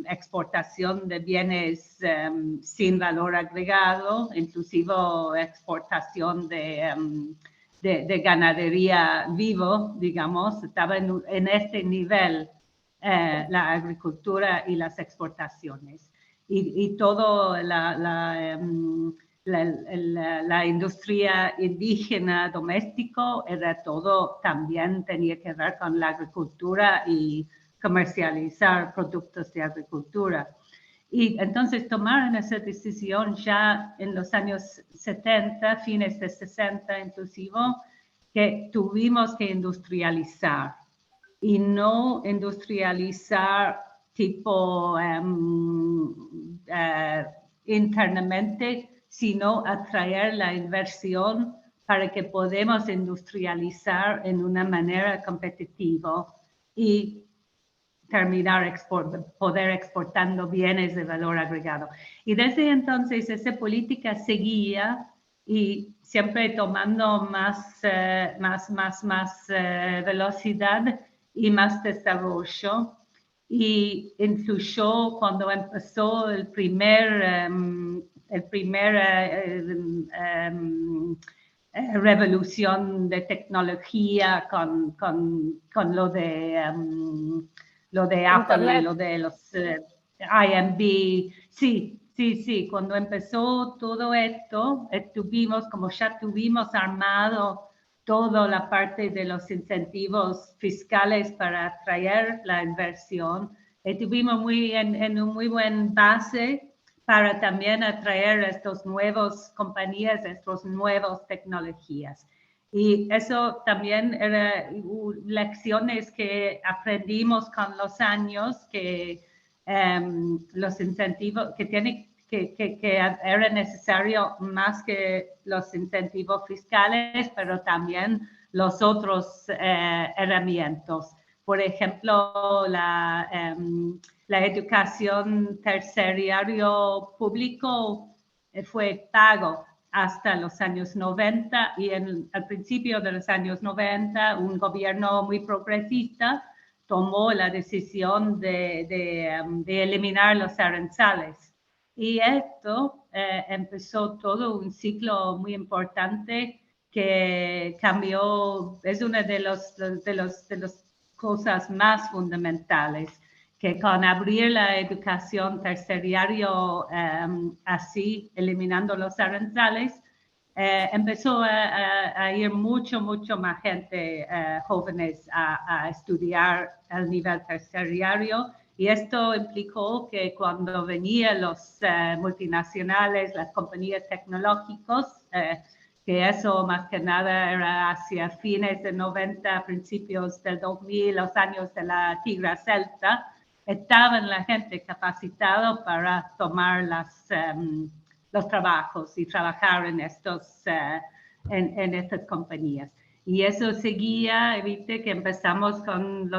exportación de bienes sin valor agregado, inclusive exportación de ganadería vivo, digamos. Estaba en este nivel la agricultura y las exportaciones. Y todo la industria indígena doméstico era todo, también tenía que ver con la agricultura y comercializar productos de agricultura. Y entonces tomaron esa decisión ya en los años 70, fines de 60 inclusive, que tuvimos que industrializar y no industrializar tipo internamente, sino atraer la inversión para que podamos industrializar en una manera competitiva y terminar poder exportando bienes de valor agregado. Y desde entonces esa política seguía y siempre tomando más velocidad y más desarrollo. Y influyó cuando empezó el primer revolución de tecnología con lo de Apple, Internet. Lo de los IMB. Sí, cuando empezó todo esto, ya tuvimos armado toda la parte de los incentivos fiscales para atraer la inversión. Estuvimos en un muy buen base para también atraer estas nuevas compañías, estas nuevas tecnologías. Y eso también eran lecciones que aprendimos con los años, que los incentivos que era necesario más que los incentivos fiscales, pero también los otros herramientas. Por ejemplo, la educación terciario público fue pago hasta los años 90 y al principio de los años 90 un gobierno muy progresista tomó la decisión de eliminar los aranceles. Y esto empezó todo un ciclo muy importante que cambió, es una de las cosas más fundamentales, que con abrir la educación terciario así, eliminando los aranceles, empezó a ir mucho más gente, jóvenes, a estudiar al nivel terciario. Y esto implicó que cuando venían los multinacionales, las compañías tecnológicas, que eso más que nada era hacia fines de 90, principios del 2000, los años de la Tigra Celta, estaban la gente capacitada para tomar los trabajos y trabajar en estas compañías. Y eso seguía, viste, que empezamos con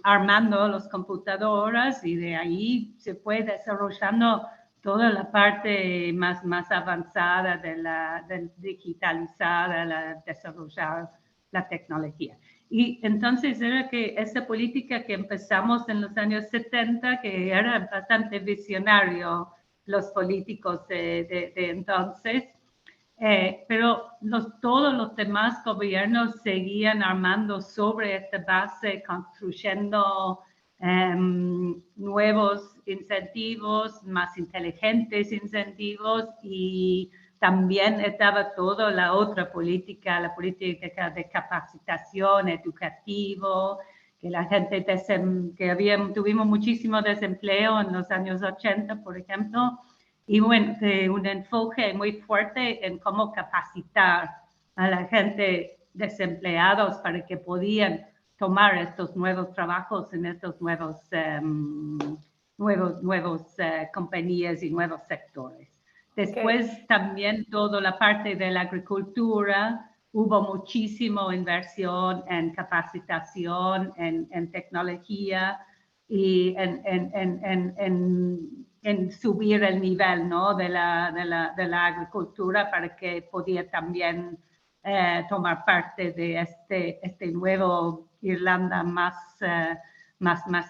armando las computadoras y de ahí se fue desarrollando toda la parte más avanzada de digitalizada, desarrollar la tecnología. Y entonces era que esa política que empezamos en los años 70, que era bastante visionario los políticos de entonces, pero todos los demás gobiernos seguían armando sobre esta base, construyendo nuevos incentivos, más inteligentes incentivos, y también estaba toda la otra política, la política de capacitación educativo, que la gente tuvimos muchísimo desempleo en los años 80, por ejemplo, y bueno, un enfoque muy fuerte en cómo capacitar a la gente desempleados para que podían tomar estos nuevos trabajos en estos nuevos compañías y nuevos sectores. Después también toda la parte de la agricultura, hubo muchísima inversión en capacitación, en tecnología y en subir el nivel, ¿no?, de la agricultura para que podía también tomar parte de este nuevo Irlanda más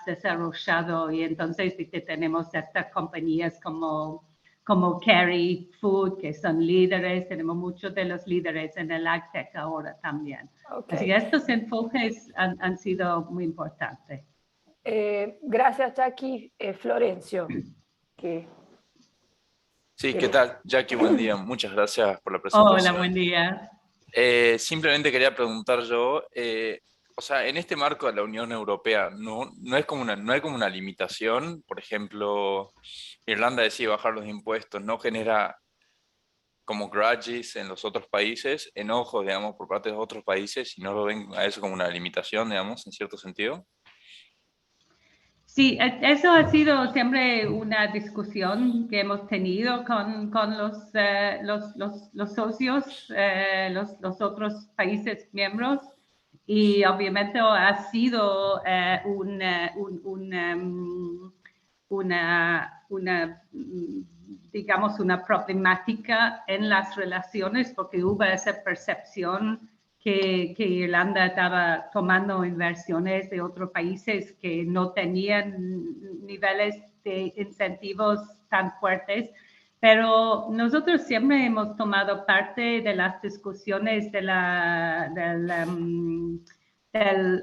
desarrollado. Y entonces tenemos estas compañías como Kerry Food, que son líderes, tenemos muchos de los líderes en el AgTech ahora también. Okay. Así que estos enfoques han sido muy importantes. Gracias, Jackie. Florencio. Sí, ¿qué tal? Jackie, buen día. Muchas gracias por la presentación. Hola, buen día. Simplemente quería preguntar yo, o sea, en este marco de la Unión Europea, ¿no hay como una limitación? Por ejemplo, Irlanda decide bajar los impuestos, ¿no genera como grudges en los otros países, enojos, digamos, por parte de otros países, y no lo ven a eso como una limitación, digamos, en cierto sentido? Sí, eso ha sido siempre una discusión que hemos tenido con los socios, los otros países miembros, y obviamente ha sido digamos, una problemática en las relaciones, porque hubo esa percepción que Irlanda estaba tomando inversiones de otros países que no tenían niveles de incentivos tan fuertes. Pero nosotros siempre hemos tomado parte de las discusiones del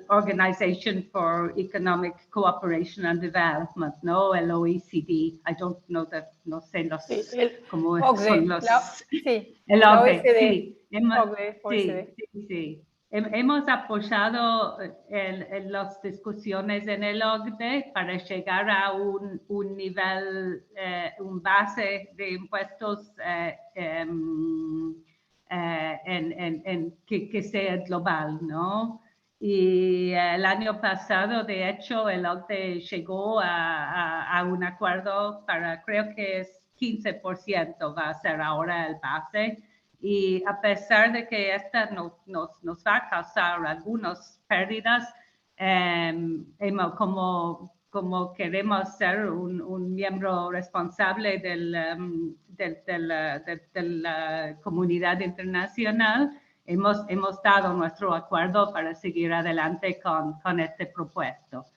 Organization for Economic Cooperation and Development, ¿no? El OECD. No sé cómo son los... El OECD. Sí. Hemos apoyado las discusiones en el OCDE para llegar a un nivel, un base de impuestos que sea global, ¿no? Y el año pasado, de hecho, el OCDE llegó a un acuerdo para, creo que es 15% va a ser ahora el base. Y a pesar de que esta nos va a causar algunas pérdidas, como queremos ser un miembro responsable de la comunidad internacional, hemos dado nuestro acuerdo para seguir adelante con este propuesto.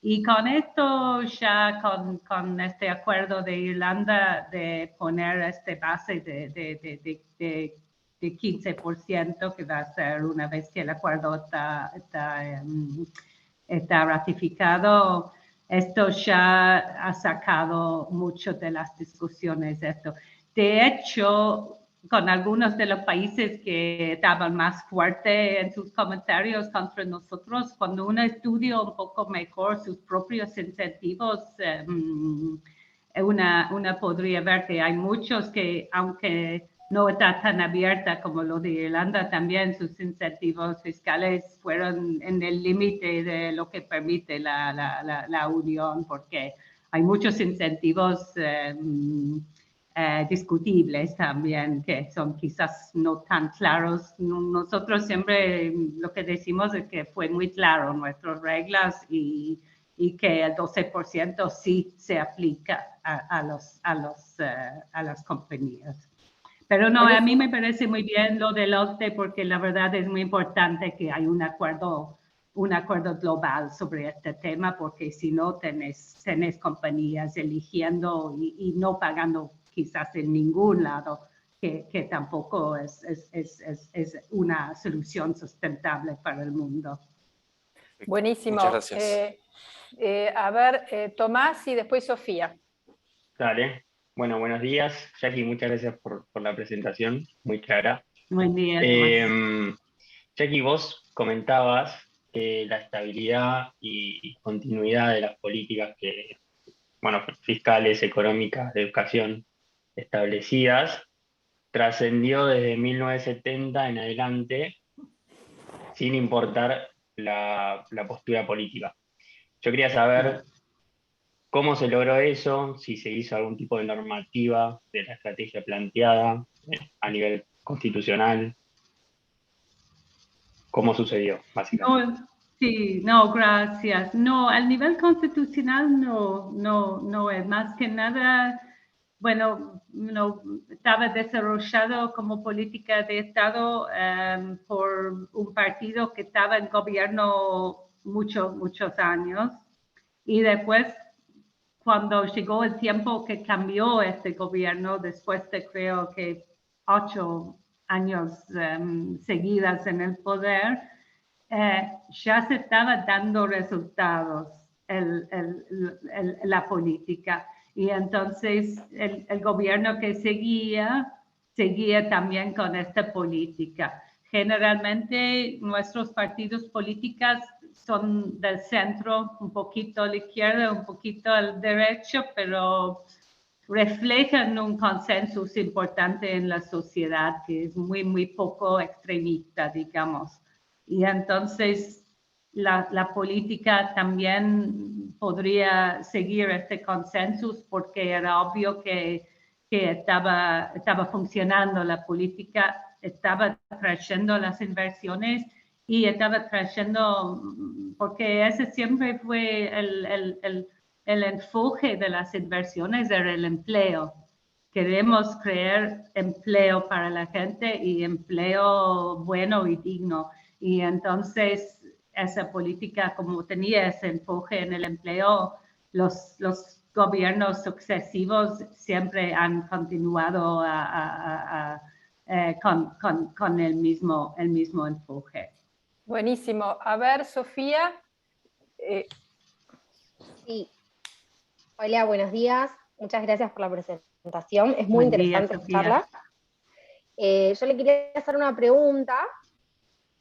Y con esto, ya con este acuerdo de Irlanda de poner este base de 15%, que va a ser una vez que el acuerdo está ratificado, esto ya ha sacado mucho de las discusiones. De hecho, con algunos de los países que estaban más fuertes en sus comentarios contra nosotros, cuando uno estudia un poco mejor sus propios incentivos, una podría ver que hay muchos que, aunque no está tan abierta como lo de Irlanda, también sus incentivos fiscales fueron en el límite de lo que permite la Unión, porque hay muchos incentivos discutibles también, que son quizás no tan claros. Nosotros siempre lo que decimos es que fue muy claro nuestras reglas y que el 12% sí se aplica a las compañías. Pero no, a mí me parece muy bien lo del OCDE porque la verdad es muy importante que hay un acuerdo global sobre este tema, porque si no tenés compañías eligiendo y no pagando quizás en ningún lado, que tampoco es una solución sustentable para el mundo. Buenísimo. Muchas gracias. A ver, Tomás y después Sofía. Dale. Bueno, buenos días. Jackie, muchas gracias por la presentación, muy clara. Buen día, Tomás. Jackie, vos comentabas que la estabilidad y continuidad de las políticas fiscales, económicas, de educación establecidas, trascendió desde 1970 en adelante, sin importar la postura política. Yo quería saber cómo se logró eso, si se hizo algún tipo de normativa de la estrategia planteada a nivel constitucional. ¿Cómo sucedió, básicamente? Sí, no, gracias. No, al nivel constitucional no es más que nada, bueno, no, estaba desarrollado como política de Estado por un partido que estaba en gobierno muchos años y después cuando llegó el tiempo que cambió este gobierno, después de creo que 8 años seguidas en el poder, ya se estaba dando resultados la política. Y entonces el gobierno que seguía también con esta política. Generalmente nuestros partidos políticos son del centro, un poquito a la izquierda, un poquito al derecho, pero reflejan un consenso importante en la sociedad que es muy poco extremista, digamos. Y entonces la política también podría seguir este consenso porque era obvio que estaba funcionando la política, estaba trayendo las inversiones y estaba trayendo, porque ese siempre fue el enfoque de las inversiones, era el empleo. Queremos crear empleo para la gente y empleo bueno y digno. Y entonces esa política, como tenía ese enfoque en el empleo, los gobiernos sucesivos siempre han continuado con el mismo enfoque. Buenísimo. A ver, Sofía. Sí. Hola, buenos días. Muchas gracias por la presentación. Es muy interesante escucharla. Yo le quería hacer una pregunta.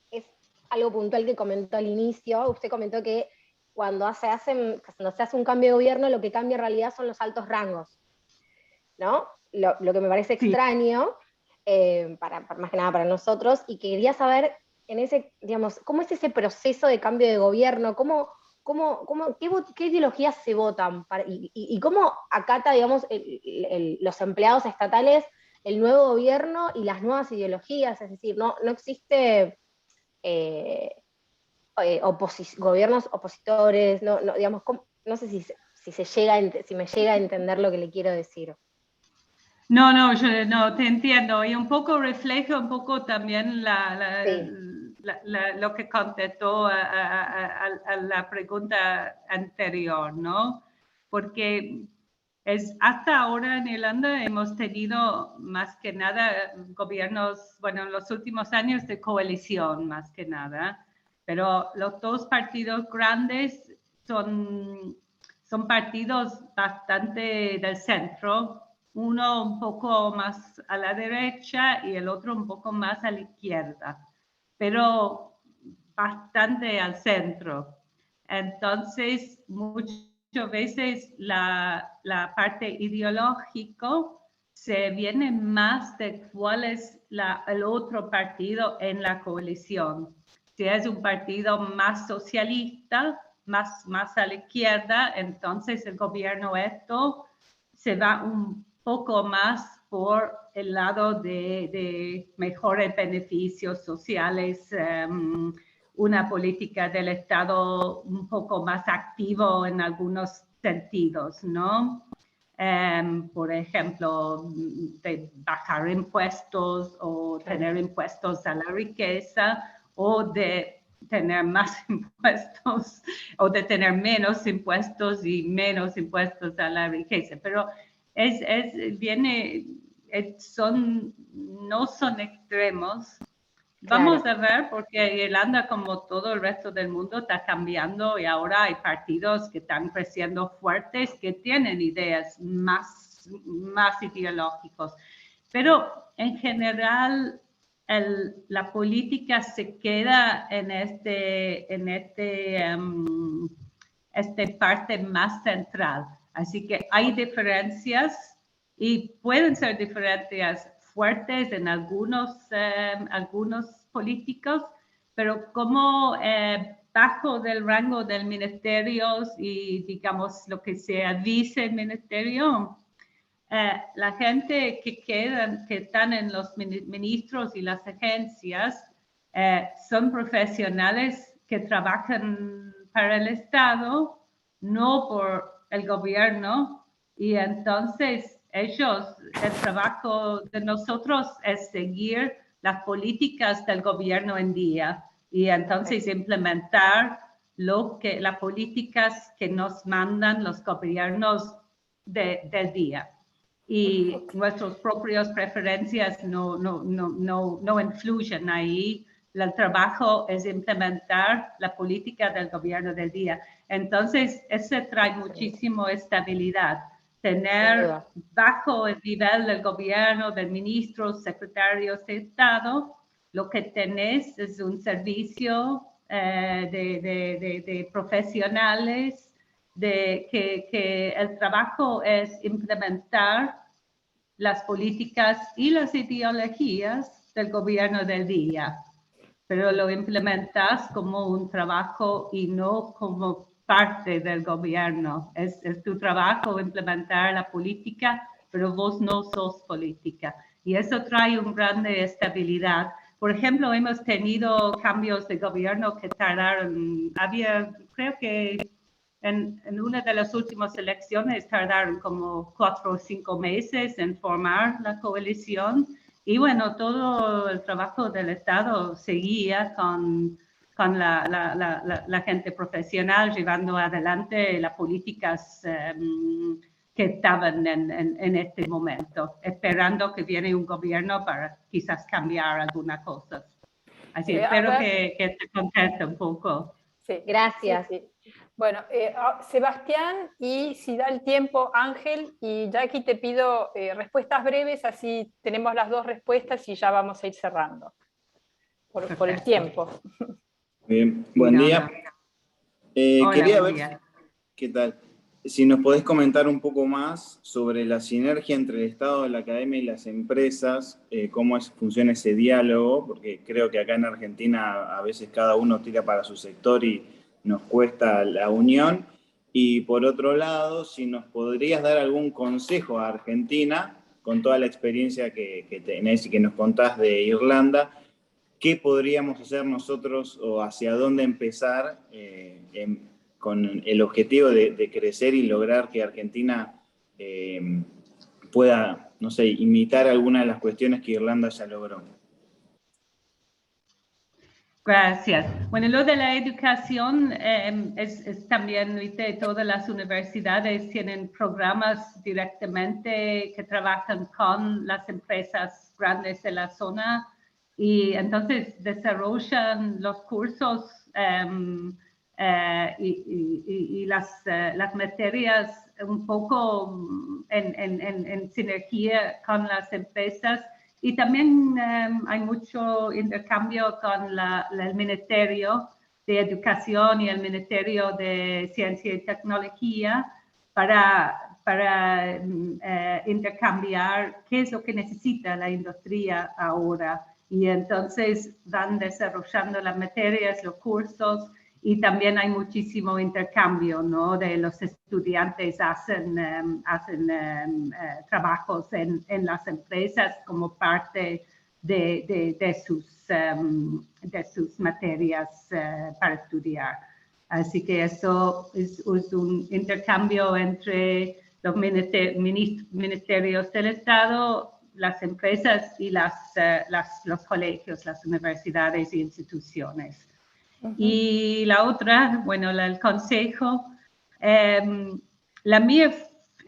Es algo puntual que comentó al inicio. Usted comentó que cuando se hace un cambio de gobierno, lo que cambia en realidad son los altos rangos, ¿no? Lo que me parece extraño, más que nada para nosotros, y quería saber, digamos, ¿cómo es ese proceso de cambio de gobierno? ¿Qué ideologías se votan? Y cómo acata, digamos, los empleados estatales el nuevo gobierno y las nuevas ideologías? Es decir, no existe gobiernos opositores, digamos, no sé si me llega a entender lo que le quiero decir. No, yo no te entiendo, y un poco refleja un poco también lo que contestó a la pregunta anterior, ¿no? Porque hasta ahora en Irlanda hemos tenido más que nada gobiernos, bueno, en los últimos años de coalición más que nada, pero los dos partidos grandes son partidos bastante del centro, uno un poco más a la derecha y el otro un poco más a la izquierda, pero bastante al centro. Entonces, muchas veces la parte ideológica se viene más de cuál es el otro partido en la coalición. Si es un partido más socialista, más a la izquierda, entonces el gobierno se va un poco más por el lado de mejores beneficios sociales, una política del Estado un poco más activo en algunos sentidos, ¿no? por ejemplo, de bajar impuestos o tener impuestos a la riqueza, o de tener más impuestos o de tener menos impuestos y menos impuestos a la riqueza. Pero no son extremos. Vamos a ver, porque Irlanda, como todo el resto del mundo, está cambiando y ahora hay partidos que están creciendo fuertes, que tienen ideas más ideológicos. Pero en general, la política se queda en esta parte más central. Así que hay diferencias y pueden ser diferencias fuertes en algunos políticos, pero como bajo del rango del ministerio y digamos lo que sea viceministerio, la gente que están en los ministros y las agencias son profesionales que trabajan para el Estado, no por el gobierno, y entonces el trabajo de nosotros es seguir las políticas del gobierno en día y entonces implementar las políticas que nos mandan los gobiernos del día. Y nuestras propias preferencias no influyen ahí. El trabajo es implementar la política del gobierno del día. Entonces, eso trae muchísimo estabilidad. Tener bajo el nivel del gobierno, del ministro, secretarios de Estado, lo que tenés es un servicio de profesionales, que el trabajo es implementar las políticas y las ideologías del gobierno del día, pero lo implementas como un trabajo y no como parte del gobierno. Es tu trabajo implementar la política, pero vos no sos política. Y eso trae una gran estabilidad. Por ejemplo, hemos tenido cambios de gobierno que tardaron, creo que en una de las últimas elecciones tardaron como 4 o 5 meses en formar la coalición. Y bueno, todo el trabajo del Estado seguía con la gente profesional llevando adelante las políticas que estaban en este momento, esperando que viene un gobierno para quizás cambiar algunas cosas. Así espero que te conteste un poco. Sí, gracias. Sí. Bueno, Sebastián, y si da el tiempo, Ángel, y Jackie, te pido respuestas breves, así tenemos las dos respuestas y ya vamos a ir cerrando por el tiempo. Bien, buen día. Hola, quería buen ver día. qué tal. Si nos podés comentar un poco más sobre la sinergia entre el Estado, la academia y las empresas, cómo funciona ese diálogo, porque creo que acá en Argentina a veces cada uno tira para su sector y nos cuesta la unión. Y por otro lado, si nos podrías dar algún consejo a Argentina, con toda la experiencia que tenés y que nos contás de Irlanda, ¿qué podríamos hacer nosotros o hacia dónde empezar con el objetivo de crecer y lograr que Argentina pueda, no sé, imitar alguna de las cuestiones que Irlanda ya logró? Gracias. Bueno, lo de la educación es también, ¿viste? Todas las universidades tienen programas directamente que trabajan con las empresas grandes de la zona y entonces desarrollan los cursos y las materias un poco en sinergia con las empresas. Y también hay mucho intercambio con el Ministerio de Educación y el Ministerio de Ciencia y Tecnología para intercambiar qué es lo que necesita la industria ahora. Y entonces van desarrollando las materias, los cursos, y también hay muchísimo intercambio, ¿no? De los estudiantes hacen trabajos en las empresas como parte de sus materias para estudiar. Así que eso es un intercambio entre los ministerios del Estado, las empresas y los colegios, las universidades e instituciones. Y la otra, bueno, el consejo, la mía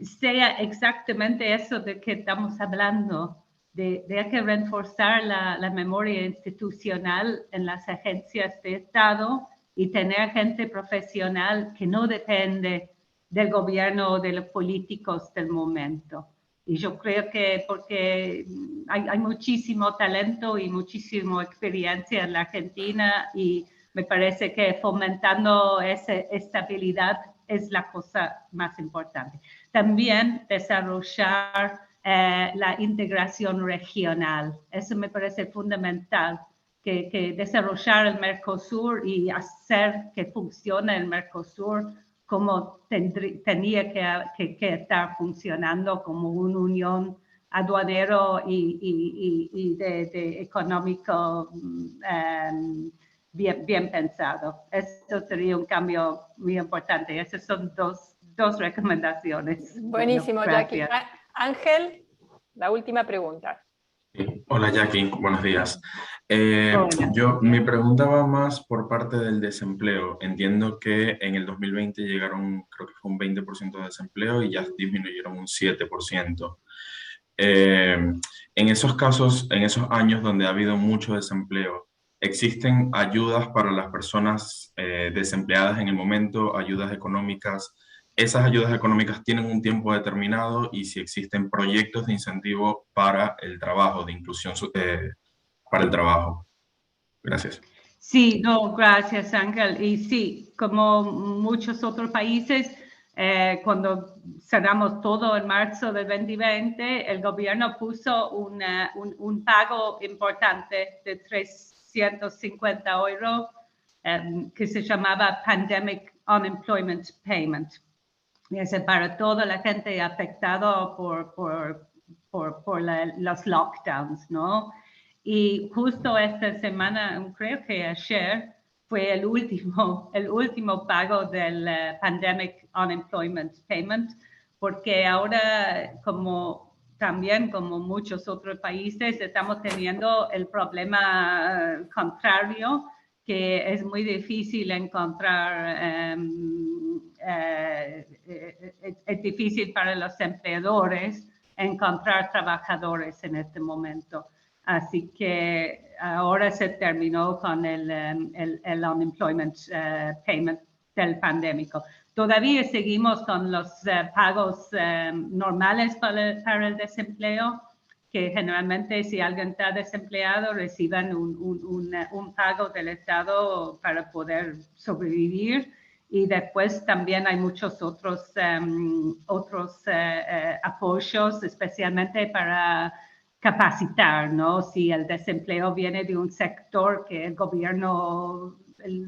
sea exactamente eso de que estamos hablando, de que reforzar la memoria institucional en las agencias de Estado y tener gente profesional que no depende del gobierno o de los políticos del momento. Y yo creo que porque hay muchísimo talento y muchísima experiencia en la Argentina y me parece que fomentando esa estabilidad es la cosa más importante. También desarrollar la integración regional. Eso me parece fundamental, que desarrollar el Mercosur y hacer que funcione el Mercosur como tenía que estar funcionando como una unión aduanero y de económico bien pensado. Eso sería un cambio muy importante. Esas son dos recomendaciones. Buenísimo, bueno, Jackie. Ángel, la última pregunta. Hola Jackie, buenos días. Hola. Mi pregunta va más por parte del desempleo. Entiendo que en el 2020 llegaron, creo que fue un 20% de desempleo y ya disminuyeron un 7%. En esos casos, en esos años donde ha habido mucho desempleo, ¿existen ayudas para las personas desempleadas en el momento, ayudas económicas? ¿Esas ayudas económicas tienen un tiempo determinado y si existen proyectos de incentivo para el trabajo, de inclusión para el trabajo? Gracias. Sí, no, gracias Ángel. Y sí, como muchos otros países, cuando cerramos todo en marzo del 2020, el gobierno puso un pago importante de 350 € que se llamaba Pandemic Unemployment Payment. Y es para toda la gente afectada por los lockdowns, ¿no? Y justo esta semana, creo que ayer, fue el último pago del Pandemic Unemployment Payment, porque ahora, también como muchos otros países, estamos teniendo el problema contrario, que es muy difícil encontrar, es difícil para los empleadores encontrar trabajadores en este momento. Así que ahora se terminó con el unemployment payment del pandémico. Todavía seguimos con los pagos normales para el desempleo, que generalmente si alguien está desempleado reciben un pago del Estado para poder sobrevivir. Y después también hay muchos otros apoyos, especialmente para capacitar, ¿no? Si el desempleo viene de un sector que el gobierno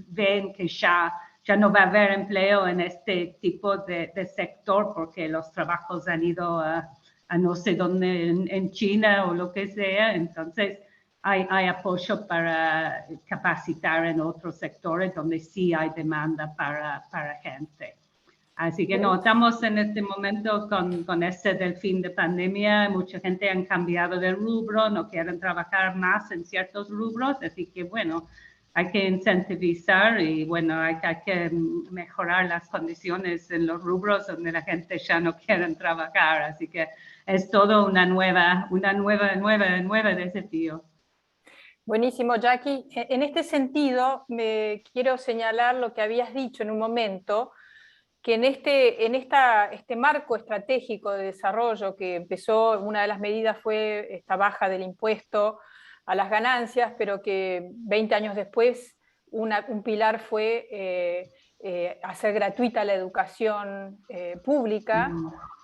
ve que ya no va a haber empleo en este tipo de sector porque los trabajos han ido a no sé dónde, en China o lo que sea, entonces hay apoyo para capacitar en otros sectores donde sí hay demanda para gente. Así que no, estamos en este momento con este del fin de pandemia, mucha gente han cambiado de rubro, no quieren trabajar más en ciertos rubros, así que bueno, hay que incentivizar y bueno, hay que mejorar las condiciones en los rubros donde la gente ya no quiere trabajar, así que es todo una nueva desafío. Buenísimo, Jackie. En este sentido, me quiero señalar lo que habías dicho en un momento, que en este marco estratégico de desarrollo que empezó, una de las medidas fue esta baja del impuesto a las ganancias, pero que 20 años después un pilar fue hacer gratuita la educación pública.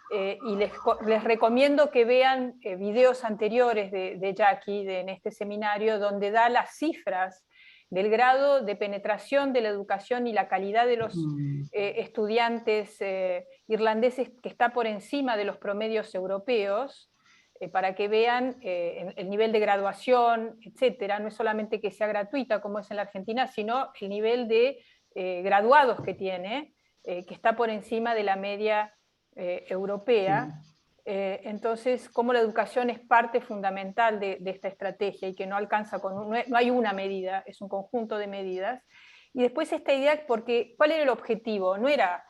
Y les recomiendo que vean videos anteriores de Jackie en este seminario, donde da las cifras del grado de penetración de la educación y la calidad de los estudiantes irlandeses, que está por encima de los promedios europeos, para que vean el nivel de graduación, etcétera. No es solamente que sea gratuita como es en la Argentina, sino el nivel de graduados que tiene, que está por encima de la media europea. Sí. Entonces, cómo la educación es parte fundamental de esta estrategia y que no alcanza no hay una medida, es un conjunto de medidas. Y después esta idea, porque ¿cuál era el objetivo? No era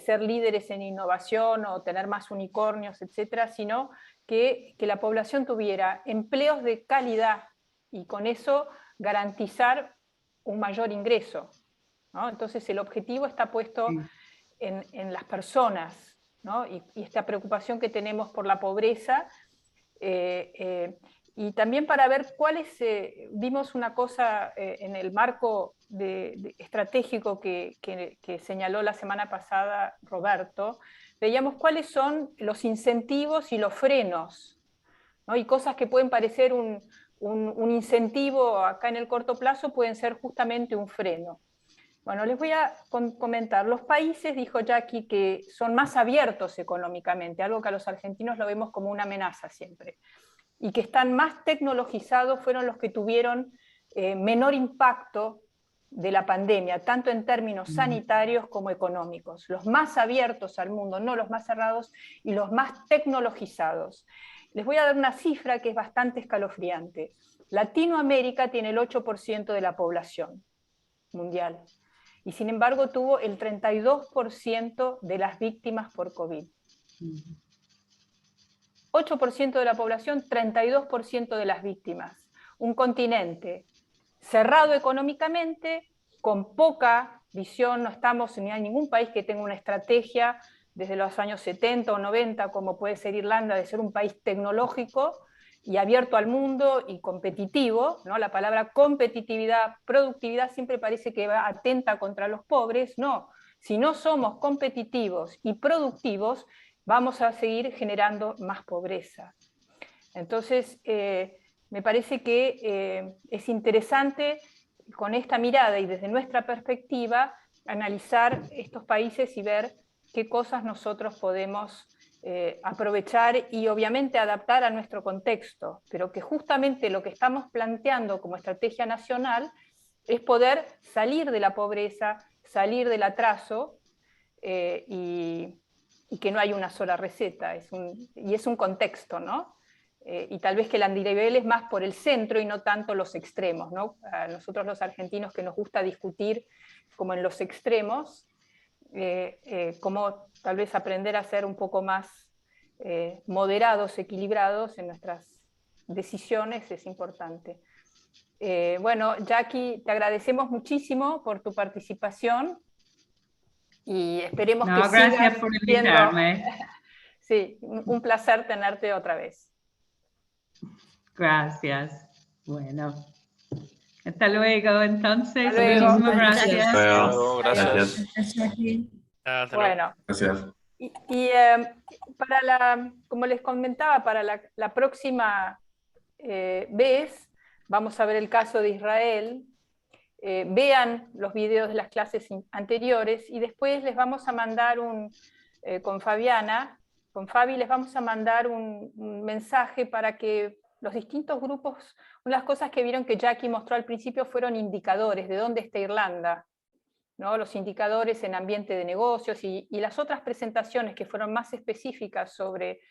ser líderes en innovación o tener más unicornios, etcétera, sino que la población tuviera empleos de calidad y con eso garantizar un mayor ingreso, ¿no? Entonces el objetivo está puesto en las personas, ¿no? Y esta preocupación que tenemos por la pobreza, y también para ver cuáles, vimos una cosa en el marco estratégico que señaló la semana pasada Roberto, veíamos cuáles son los incentivos y los frenos, ¿no? Y cosas que pueden parecer un incentivo acá en el corto plazo pueden ser justamente un freno. Bueno, les voy a comentar. Los países, dijo Jackie, que son más abiertos económicamente, algo que a los argentinos lo vemos como una amenaza siempre, y que están más tecnologizados fueron los que tuvieron menor impacto de la pandemia, tanto en términos sanitarios como económicos. Los más abiertos al mundo, no los más cerrados, y los más tecnologizados. Les voy a dar una cifra que es bastante escalofriante. Latinoamérica tiene el 8% de la población mundial, y sin embargo tuvo el 32% de las víctimas por COVID. 8% de la población, 32% de las víctimas. Un continente cerrado económicamente, con poca visión, no estamos, ni hay ningún país que tenga una estrategia desde los años 70 o 90, como puede ser Irlanda, de ser un país tecnológico y abierto al mundo y competitivo, ¿no? La palabra competitividad, productividad siempre parece que va atenta contra los pobres. No, si no somos competitivos y productivos, vamos a seguir generando más pobreza. Entonces, me parece que es interesante con esta mirada y desde nuestra perspectiva analizar estos países y ver qué cosas nosotros podemos aprovechar y obviamente adaptar a nuestro contexto, pero que justamente lo que estamos planteando como estrategia nacional es poder salir de la pobreza, salir del atraso, y que no hay una sola receta, es un contexto, ¿no? Y tal vez que el andirivel es más por el centro y no tanto los extremos, ¿no? A nosotros los argentinos que nos gusta discutir como en los extremos, cómo tal vez aprender a ser un poco más moderados, equilibrados en nuestras decisiones es importante. Bueno, Jackie, te agradecemos muchísimo por tu participación y esperemos que gracias sigas por invitarme. Sí, un placer tenerte otra vez. Gracias. Bueno. Hasta luego, entonces. Hasta luego. Muchísimas gracias. Hasta luego. Gracias. Bueno, gracias. Y como les comentaba, para la próxima vez vamos a ver el caso de Israel. Vean los videos de las clases anteriores y después les vamos a mandar con Fabi les vamos a mandar un mensaje para que los distintos grupos, unas cosas que vieron que Jackie mostró al principio fueron indicadores de dónde está Irlanda, ¿no? Los indicadores en ambiente de negocios y las otras presentaciones que fueron más específicas sobre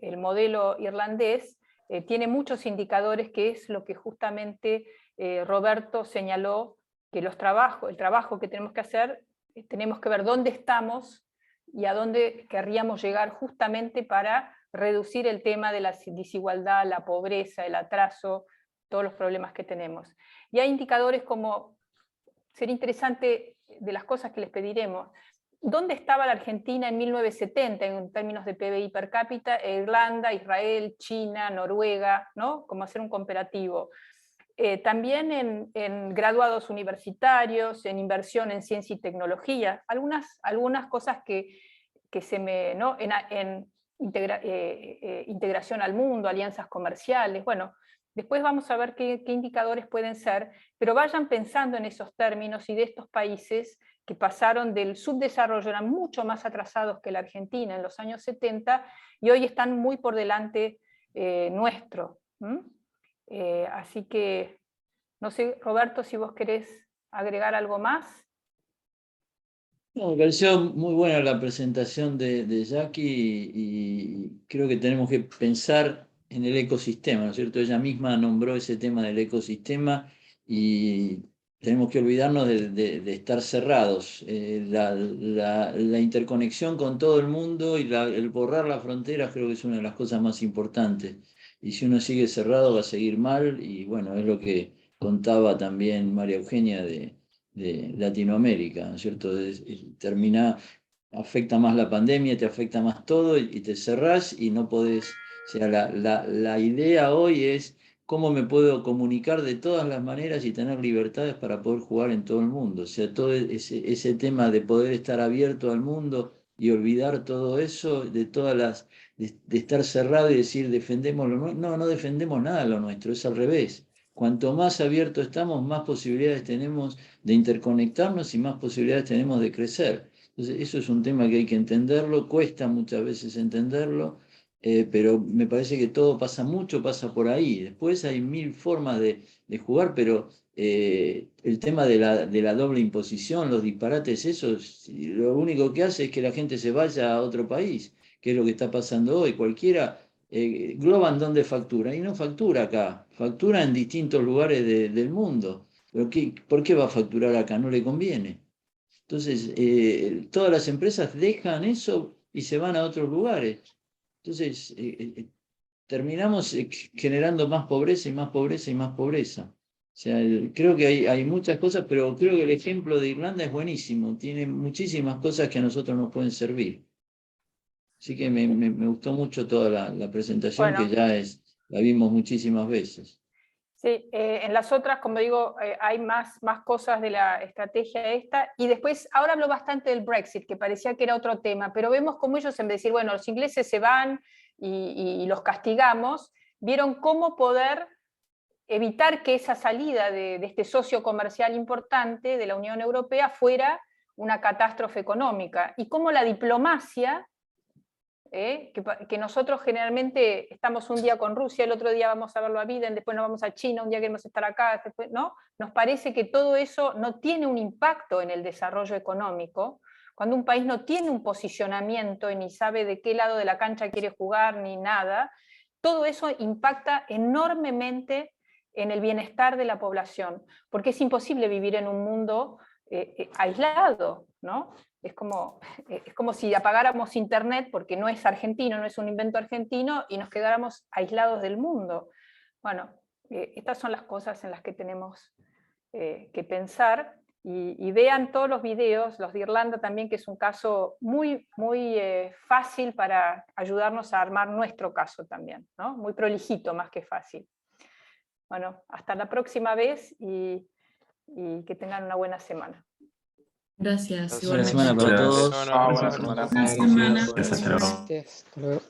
el modelo irlandés, tiene muchos indicadores, que es lo que justamente Roberto señaló, que el trabajo que tenemos que hacer, tenemos que ver dónde estamos y a dónde querríamos llegar justamente para reducir el tema de la desigualdad, la pobreza, el atraso, todos los problemas que tenemos. Y hay indicadores como, sería interesante de las cosas que les pediremos, ¿dónde estaba la Argentina en 1970 en términos de PBI per cápita? Irlanda, Israel, China, Noruega, ¿no? Como hacer un comparativo. También en graduados universitarios, en inversión en ciencia y tecnología, algunas cosas que se me, ¿no? en integración al mundo, alianzas comerciales, bueno, después vamos a ver qué indicadores pueden ser, pero vayan pensando en esos términos y de estos países que pasaron del subdesarrollo, eran mucho más atrasados que la Argentina en los años 70 y hoy están muy por delante nuestro. Así que, no sé, Roberto, si vos querés agregar algo más. No, me pareció muy buena la presentación de Jackie y creo que tenemos que pensar en el ecosistema, ¿no es cierto? Ella misma nombró ese tema del ecosistema y tenemos que olvidarnos de estar cerrados. La interconexión con todo el mundo y el borrar las fronteras creo que es una de las cosas más importantes. Y si uno sigue cerrado va a seguir mal y bueno, es lo que contaba también María Eugenia de Latinoamérica, ¿no es cierto? Afecta más la pandemia, te afecta más todo y te cerrás y no podés. O sea, la idea hoy es cómo me puedo comunicar de todas las maneras y tener libertades para poder jugar en todo el mundo. O sea, todo ese tema de poder estar abierto al mundo y olvidar todo eso, de estar cerrado y decir defendemos lo nuestro. No, no defendemos nada lo nuestro, es al revés. Cuanto más abiertos estamos, más posibilidades tenemos de interconectarnos y más posibilidades tenemos de crecer. Entonces, eso es un tema que hay que entenderlo, cuesta muchas veces entenderlo, pero me parece que todo pasa por ahí. Después hay mil formas de jugar, pero el tema de la doble imposición, los disparates, eso, lo único que hace es que la gente se vaya a otro país, que es lo que está pasando hoy. Cualquiera Globan, ¿dónde factura? Y no factura acá, factura en distintos lugares del mundo. ¿Pero por qué va a facturar acá? No le conviene. Entonces, todas las empresas dejan eso y se van a otros lugares. Entonces, terminamos generando más pobreza y más pobreza y más pobreza. O sea, creo que hay muchas cosas, pero creo que el ejemplo de Irlanda es buenísimo. Tiene muchísimas cosas que a nosotros nos pueden servir. Así que me gustó mucho toda la presentación, Bueno, que ya la vimos muchísimas veces. Sí, en las otras, como digo, hay más cosas de la estrategia esta, y después, ahora hablo bastante del Brexit, que parecía que era otro tema, pero vemos cómo ellos, en vez de decir, bueno, los ingleses se van y los castigamos, vieron cómo poder evitar que esa salida de este socio comercial importante de la Unión Europea fuera una catástrofe económica, y cómo la diplomacia, que nosotros generalmente estamos un día con Rusia, el otro día vamos a verlo a Biden, después nos vamos a China, un día queremos estar acá, después, ¿no? Nos parece que todo eso no tiene un impacto en el desarrollo económico. Cuando un país no tiene un posicionamiento y ni sabe de qué lado de la cancha quiere jugar ni nada, todo eso impacta enormemente en el bienestar de la población, porque es imposible vivir en un mundo aislado, ¿no? Es como si apagáramos internet, porque no es argentino, no es un invento argentino, y nos quedáramos aislados del mundo. Bueno, estas son las cosas en las que tenemos que pensar, y vean todos los videos, los de Irlanda también, que es un caso muy fácil para ayudarnos a armar nuestro caso también, ¿no? Muy prolijito más que fácil. Bueno, hasta la próxima vez y que tengan una buena semana. Gracias. Buena semana para todos. Buena semana. Buena semana. Hasta luego.